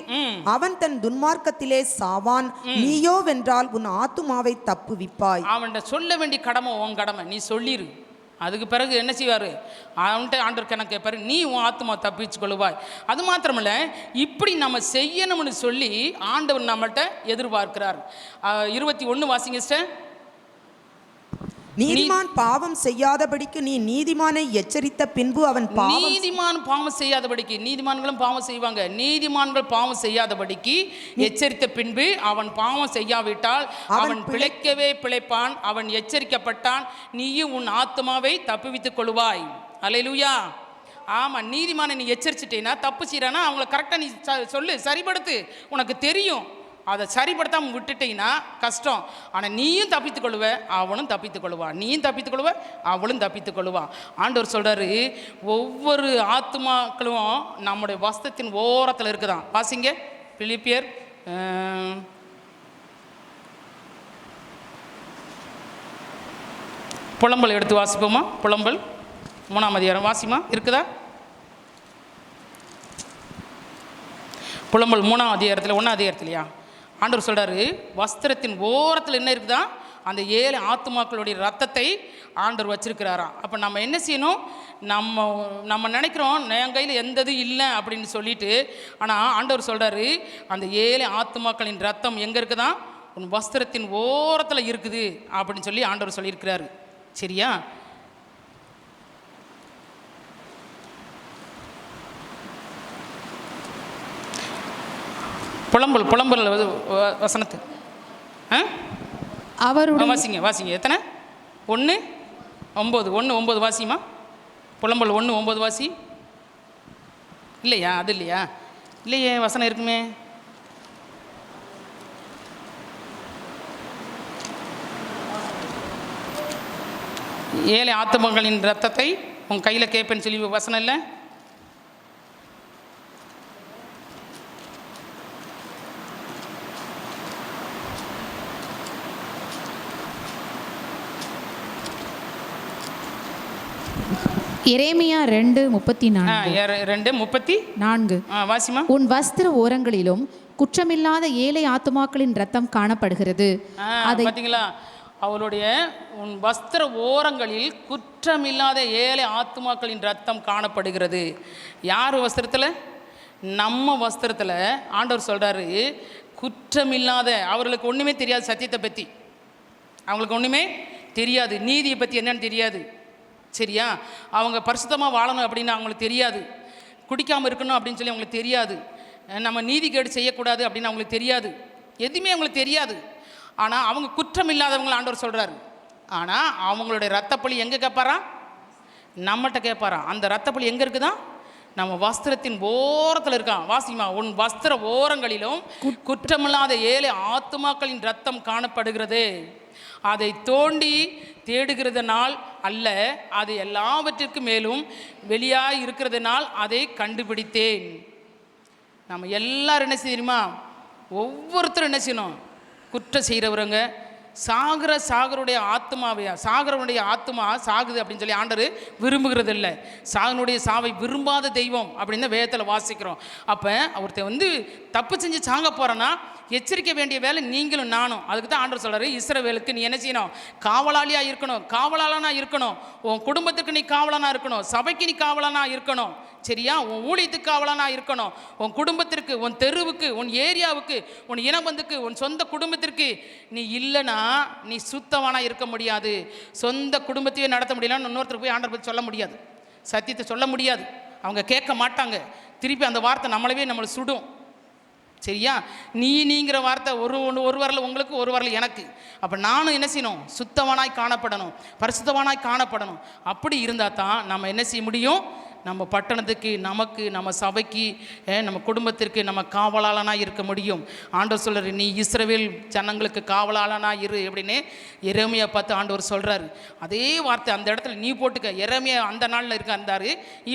அவன் தன் துன்மார்க்கத்திலே சாவான். நீயோ வென்றால் உன் ஆத்துமாவை தப்புவிப்பாய். அவன்கிட்ட சொல்ல வேண்டிய கடமை உன் கடமை, நீ சொல்லிரு. அதுக்கு பிறகு என்ன செய்வார், அவன்கிட்ட ஆண்டவர் கணக்கு கேட்பாரு, நீ உன் ஆத்துமா தப்பிச்சு கொள்ளுவாய். அது மாத்திரமில்ல, இப்படி நம்ம செய்யணும்னு சொல்லி ஆண்டவர் நம்மள்கிட்ட எதிர்பார்க்கிறார். 21 வாசிங்க சிஸ்டர். நீதிமான் பாவம் செய்யாதபடிக்கு நீ நீதிமானை எச்சரித்த பின்பு அவன் நீதிமான் பாவம் செய்யாதபடிக்கு, நீதிமான்களும் பாவம் செய்வாங்க, நீதிமான்கள் பாவம் செய்யாதபடிக்கு எச்சரித்த பின்பு அவன் பாவம் செய்யாவிட்டால் அவன் பிழைக்கவே பிழைப்பான். அவன் எச்சரிக்கப்பட்டான், நீயும் உன் ஆத்மாவை தப்புவித்துக் கொள்வாய். அல்லேலூயா. ஆமாம், நீதிமானை நீ எச்சரிச்சிட்டேன்னா, தப்பு செய்கிறானா அவங்கள கரெக்டாக நீ சொல்லு, சரிப்படுத்து. உனக்கு தெரியும், அதை சரிப்படுத்தாமல் விட்டுட்டீங்கன்னா கஷ்டம். ஆனால் நீயும் தப்பித்து கொள்ளுவ, அவனும் தப்பித்து கொள்ளுவான். நீயும் தப்பித்து கொள்ளுவ, அவளும் தப்பித்து கொள்ளுவான். ஆண்டவர் சொல்கிறாரு, ஒவ்வொரு ஆத்துமாக்களும் நம்முடைய வஸ்திரத்தின் ஓரத்தில் இருக்குதான். வாசிங்க பிலிப்பியர் புலம்பல் எடுத்து வாசிப்போமா? புலம்பல் 3ஆம் அதிகாரம் வாசிமா, இருக்குதா? புலம்பல் 3ஆம் அதிகாரத்தில் 1ஆம் அதிகாரத்திலையா ஆண்டவர் சொல்கிறாரு, வஸ்திரத்தின் ஓரத்தில் என்ன இருக்குதா? அந்த 7 ஆத்துமாக்களுடைய ரத்தத்தை ஆண்டவர் வச்சிருக்கிறாராம். அப்போ நம்ம என்ன செய்யணும்? நம்ம நினைக்கிறோம் என் கையில் எந்த இது இல்லை அப்படின்னு சொல்லிட்டு, ஆனால் ஆண்டவர் சொல்கிறாரு, அந்த 7 ஆத்துமாக்களின் ரத்தம் எங்கே இருக்குதா? உன் வஸ்திரத்தின் ஓரத்தில் இருக்குது அப்படின்னு சொல்லி ஆண்டவர் சொல்லியிருக்கிறாரு. சரியா? புலம்பல் வசனத்து அவருடைய வாசிங்க. எத்தனை? 1:9 வாசிமா. புலம்பல் 1:9 வாசி. இல்லையா? அது இல்லையா? இல்லையே, வசனம் இருக்குமே. ஏழு ஆத்துமகளின் ரத்தத்தை உன் கையில் கேட்பேன்னு சொல்லி வசனம் இல்லை? எரேமியா 2:34 வாசிமா. உன் வஸ்திர ஓரங்களிலும் குற்றமில்லாத 7 ஆத்துமாக்களின் ரத்தம் காணப்படுகிறது. பார்த்தீங்களா? அவளுடைய உன் வஸ்திர ஓரங்களில் குற்றமில்லாத 7 ஆத்துமாக்களின் ரத்தம் காணப்படுகிறது. யார் வஸ்திரத்தில்? நம்ம வஸ்திரத்தில். ஆண்டவர் சொல்கிறாரு, குற்றமில்லாத, அவர்களுக்கு ஒன்றுமே தெரியாது, சத்தியத்தை பற்றி அவங்களுக்கு ஒன்றுமே தெரியாது, நீதியை பற்றி என்னன்னு தெரியாது. சரியா? அவங்க பரிசுத்தமாக வாழணும் அப்படின்னு அவங்களுக்கு தெரியாது, குடிக்காமல் இருக்கணும் அப்படின்னு சொல்லி அவங்களுக்கு தெரியாது, நம்ம நீதிகேடு செய்யக்கூடாது அப்படின்னு அவங்களுக்கு தெரியாது, எதுவுமே அவங்களுக்கு தெரியாது. ஆனால் அவங்க குற்றம் இல்லாதவங்களை ஆண்டவர் சொல்கிறாரு. ஆனால் அவங்களுடைய ரத்தப்பழி எங்கே கேட்பாரா? நம்மகிட்ட கேட்பாரா? அந்த ரத்தப்பழி எங்கே இருக்குதான்? நம்ம வஸ்திரத்தின் ஓரத்தில் இருக்கான். வாசிமா. உன் வஸ்திர ஓரங்களிலும் குற்றமில்லாத 7 ஆத்துமாக்களின் ரத்தம் காணப்படுகிறது. அதை தோண்டி தேடுகிறதுனால் அல்ல, அது எல்லாவற்றிற்கும் மேலும் வெளியாக இருக்கிறதுனால் அதை கண்டுபிடித்தேன். நம்ம எல்லாரும் என்ன செய்யணுமா? ஒவ்வொருத்தரும் என்ன செய்யணும்? குற்றம் செய்கிறவங்க சாகருடைய ஆத்மாவையா, சாகரனுடைய ஆத்மா சாகுது அப்படின்னு சொல்லி ஆண்டவர் விரும்புகிறது இல்லை. சாகனுடைய சாவை விரும்பாத தெய்வம் அப்படின்னு வேதத்தில் வாசிக்கிறோம். அப்போ ஒருத்தர் தப்பு செஞ்சு சாங்க போகிறேன்னா எச்சரிக்க வேண்டிய வேலை நீங்களும் நானும். அதுக்கு தான் ஆண்டவர் சொல்கிறாரு, இஸ்ரவேலுக்கு நீ என்ன செய்யணும்? காவலாளியாக இருக்கணும், காவலாளனாக இருக்கணும். உன் குடும்பத்துக்கு நீ காவலானாக இருக்கணும், சபைக்கு நீ காவலானாக இருக்கணும். சரியா? உன் ஊழியத்துக்கு காவலானாக இருக்கணும், உன் குடும்பத்திற்கு, உன் தெருவுக்கு, உன் ஏரியாவுக்கு, உன் இனபந்துக்கு, உன் சொந்த குடும்பத்திற்கு. நீ இல்லைன்னா நீ சுத்தவானாக இருக்க முடியாது. சொந்த குடும்பத்தையே நடத்த முடியலன்னு இன்னொருத்தருக்கு போய் ஆண்டவர் பற்றி சொல்ல முடியாது, சத்தியத்தை சொல்ல முடியாது. அவங்க கேட்க மாட்டாங்க. திருப்பி அந்த வார்த்தை நம்மளை சுடும். சரியா? நீங்கிற வார்த்தை ஒரு வரல உங்களுக்கு, ஒரு வரல எனக்கு. அப்போ நானும் என்ன செய்யணும்? சுத்தவானாய் காணப்படணும், பரிசுத்தவானாய் காணப்படணும். அப்படி இருந்தால் தான் நம்ம என்ன செய்ய முடியும்? நம்ம பட்டணத்துக்கு, நமக்கு, நம்ம சபைக்கு, நம்ம குடும்பத்திற்கு நம்ம காவலாளனாக இருக்க முடியும். ஆண்டவர் சொல்கிறார், நீ இஸ்ரவேல் ஜனங்களுக்கு காவலாளனாக இரு அப்படின்னு எரேமியா பார்த்து ஆண்டவர் சொல்கிறாரு. அதே வார்த்தை அந்த இடத்துல நீ போட்டுக்க. எரேமியா அந்த நாளில் இருந்தார்.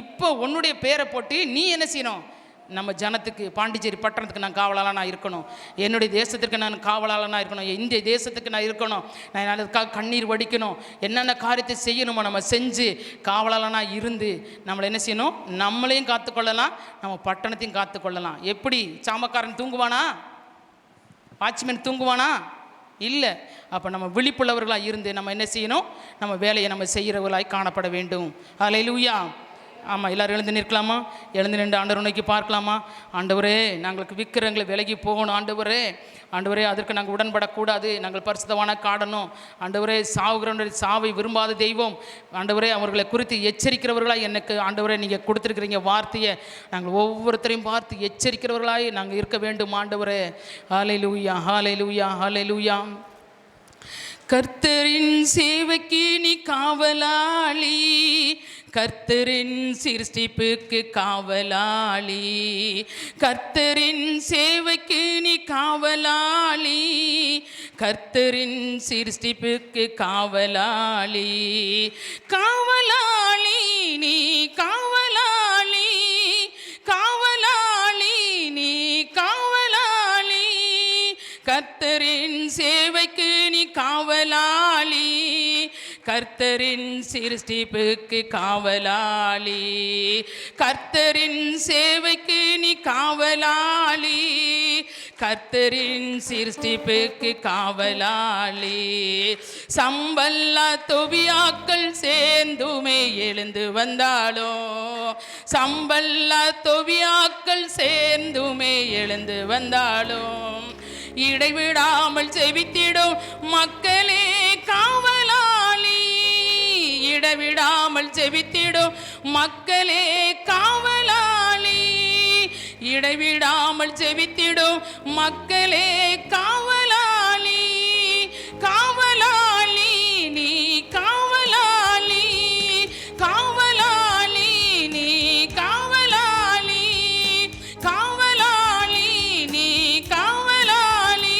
இப்போ உன்னுடைய பேரை போட்டு நீ என்ன செய்யணும்? நம்ம ஜனத்துக்கு, பாண்டிச்சேரி பட்டணத்துக்கு நான் காவலாளனாக இருக்கணும், என்னுடைய தேசத்திற்கு நான் காவலாளனாக இருக்கணும், இந்திய தேசத்துக்கு நான் இருக்கணும், நான் அதுக்காக கண்ணீர் வடிக்கணும், என்னென்ன காரியத்தை செய்யணுமோ நம்ம செஞ்சு காவலாளனாக இருந்து நம்மளை என்ன செய்யணும்? நம்மளையும் காத்துக்கொள்ளலாம், நம்ம பட்டணத்தையும் காத்துக்கொள்ளலாம். எப்படி? சாமக்காரன் தூங்குவானா? வாட்ச்மேன் தூங்குவானா? இல்லை. அப்போ நம்ம விழிப்புள்ளவர்களாக இருந்து நம்ம என்ன செய்யணும்? நம்ம வேலையை நம்ம செய்கிறவர்களாய் காணப்பட வேண்டும். அல்லேலூயா. ஆமாம், எல்லாரும் எழுந்து நிற்கலாமா? எழுந்து நின்று ஆண்டவரை நோக்கி பார்க்கலாமா? ஆண்டவரே, நாங்களுக்கு விற்கிறவங்களை விலகி போகணும். ஆண்டவரே அதற்கு நாங்கள் உடன்படக்கூடாது. நாங்கள் பரிசுத்தவான காடணும். ஆண்டவரே, சாவுகிறவனுடைய சாவை விரும்பாத தெய்வம். ஆண்டவரே, அவர்களை குறித்து எச்சரிக்கிறவர்களாய் எனக்கு ஆண்டவரே நீங்கள் கொடுத்துருக்கிறீங்க வார்த்தையை. நாங்கள் ஒவ்வொருத்தரையும் பார்த்து எச்சரிக்கிறவர்களாய் நாங்கள் இருக்க வேண்டும். ஆண்டவரே, ஹல்லேலூயா, ஹல்லேலூயா, ஹல்லேலூயா. கர்த்தரின் சேவைக்கு நீ காவலாளி, கர்த்தரின் சிருஷ்டிப்புக்கு காவலாளி. கர்த்தரின் சேவைக்கு நீ காவலாளி, கர்த்தரின் சிருஷ்டிப்புக்கு காவலாளி. காவலாளி நீ காவலாளி, காவலாளி நீ காவலாளி. கர்த்தரின் சேவைக்கு நீ காவலாளி, கர்த்தரின் சிருஷ்டிப்புக்கு காவலாளி. கர்த்தரின் சேவைக்கு நீ காவலாளி, கர்த்தரின் சிருஷ்டிப்புக்கு காவலாளி. சம்பல்லா தொவியாக்கள் சேர்ந்துமே எழுந்து வந்தாலும், சம்பல்லா தொவியாக்கள் சேர்ந்துமே எழுந்து வந்தாலும், இடைவிடாமல் செவித்திடும் மக்களே காவலாளி. இடைவிடாமல் செவித்திடும் மக்களே காவலாளி. இடைவிடாமல் செவித்திடும் மக்களே காவலாளி. காவலாளி நீ காவலாளி, காவலாளி நீ காவலாளி. காவலாளி நீ காவலாளி,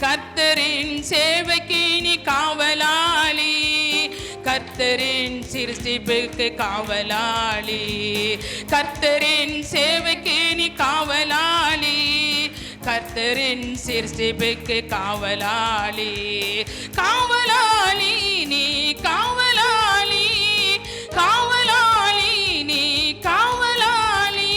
கர்த்தரின் சேவைக்கு நீ காவலாளி. கர்த்தரின் சிருஷ்டிப்புக்கு காவலாளி, கர்த்தரின் சேவைக்கு நீ காவலாளி. கர்த்தரின் சிருஷ்டிப்புக்கு காவலாளி. காவலாளி நீ காவலாளி, காவலாளி நீ காவலாளி.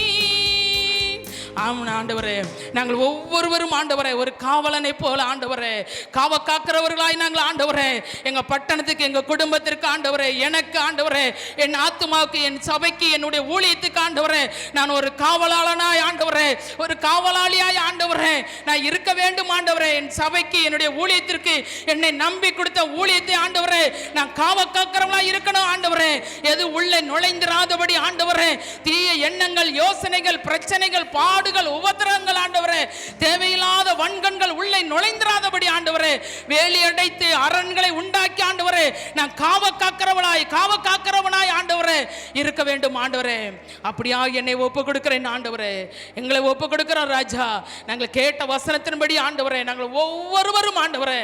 ஆமாம் ஆண்டவரே, நாங்கள் ஒவ்வொருவரும் ஆண்டவரே ஒரு காவலனை போல ஆண்டவரே காவ காக்கிறவர்களாய் நாங்கள் ஆண்டவரே எங்கள் பட்டணத்துக்கு, எங்கள் குடும்பத்திற்கு ஆண்டவரே, எனக்கு ஆண்டவரே, என் ஆத்துமாவுக்கு, என் சபைக்கு, என்னுடைய ஊழியத்துக்கு ஆண்டவரே நான் ஒரு காவலாளனாய் ஆண்டவரே, ஒரு காவலாளியாய் ஆண்டவரே நான் இருக்க வேண்டும். ஆண்டவரே, என் சபைக்கு, என்னுடைய ஊழியத்திற்கு, என்னை நம்பி கொடுத்த ஊழியத்தை ஆண்டவரே நான் காவ காக்கிறவர்களாய் இருக்கணும். ஆண்டவரே, எது உள்ளே நுழைந்திராதபடி ஆண்டவரே தீய எண்ணங்கள், யோசனைகள், பிரச்சனைகள், பாடுகள், உபத்திரங்கள் ஆண்டவரே, தேவையில்லாத வன்கண்கள் உள்ளே நுழைந்திராதபடி ஆண்டவரே வேலி அடைத்து அரண்களை உண்டாக்கி ஆண்டவரே நான் காவ காக்கிறவனாய் ஆண்டவரே இருக்க வேண்டும். ஆண்டவரே, அப்படியா என்னை ஒப்பு கொடுக்கிறேன். ஆண்டவரே, எங்களை ஒப்பு கொடுக்கிறோம் ராஜா. நாங்கள் கேட்ட வசனத்தின்படி ஆண்டவரே நாங்கள் ஒவ்வொருவரும் ஆண்டவரே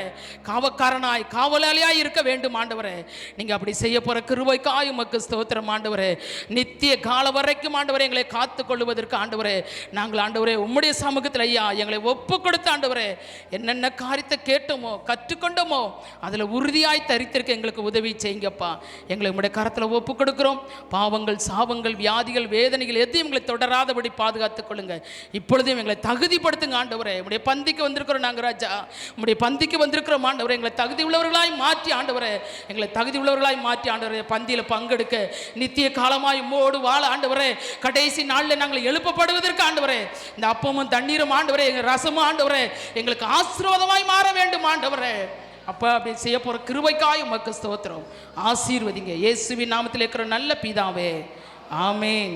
காவக்காரனாய், காவலாளியாய் இருக்க வேண்டும். ஆண்டவரே, நீங்க அப்படி செய்ய போற கிருபைக்காய் உமக்கு ஸ்தோத்திரம். ஆண்டவரே, நித்திய கால வரைக்கும் ஆண்டவரே எங்களை காத்துக் கொள்வதற்கு ஆண்டவரே நாங்கள் ஆண்டவரே உம்முடைய சமூகத்தில் ஐயா எங்களை ஒப்பு கொடுத்த ஆண்டவரே என்னென்ன காரியத்தை கேட்டோமோ கற்றுக்கொண்டோமோ அதில் உறுதியாய் தரித்திருக்க எங்களுக்கு உதவி செய்யுங்கப்பா. எங்களை உம்முடைய கரத்தில் ஒப்பு கொடுக்கிறோம். பாவங்கள், சாபங்கள், வியாதிகள், வேதனைகள் எதையும் எங்களை தொடராதபடி பாதுகாத்துக் கொள்ளுங்க. இப்பொழுதும் எங்களை தகுதிப்படுத்துங்க ஆண்டவரே. உம்முடைய பந்திக்கு வந்திருக்கிறோம் நாங்கள் ராஜா, உம்முடைய பந்திக்கு வந்திருக்கிறோம் ஆண்டவரே. எங்களை தகுதி உள்ளவர்களாய் மாற்றி ஆண்டவரே, எங்களை தகுதி உள்ளவர்களாய் மாற்றி ஆண்டவரே பந்தியில் பங்கெடுக்க நித்திய காலமாய் உம்மோடு வாழ ஆண்டவரே கடைசி நாளில் நாங்கள் எழுப்பப்படுவதற்கு ஆண்டவரே இந்த அப்பமும் தண்ணீரும் ஆண்டவரே, எங்கள் ரசமும் ஆண்டவரே எங்களுக்கு ஆசீர்வாதமாய் மாற வேண்டும். ஆண்டவரே, அப்போ அப்படி செய்ய போகிற கிருபைக்காய் உமக்கு ஸ்தோத்திரம். ஆசீர்வதிங்க இயேசுவின் நாமத்தில் இருக்கிற நல்ல பிதாவே, ஆமேன்.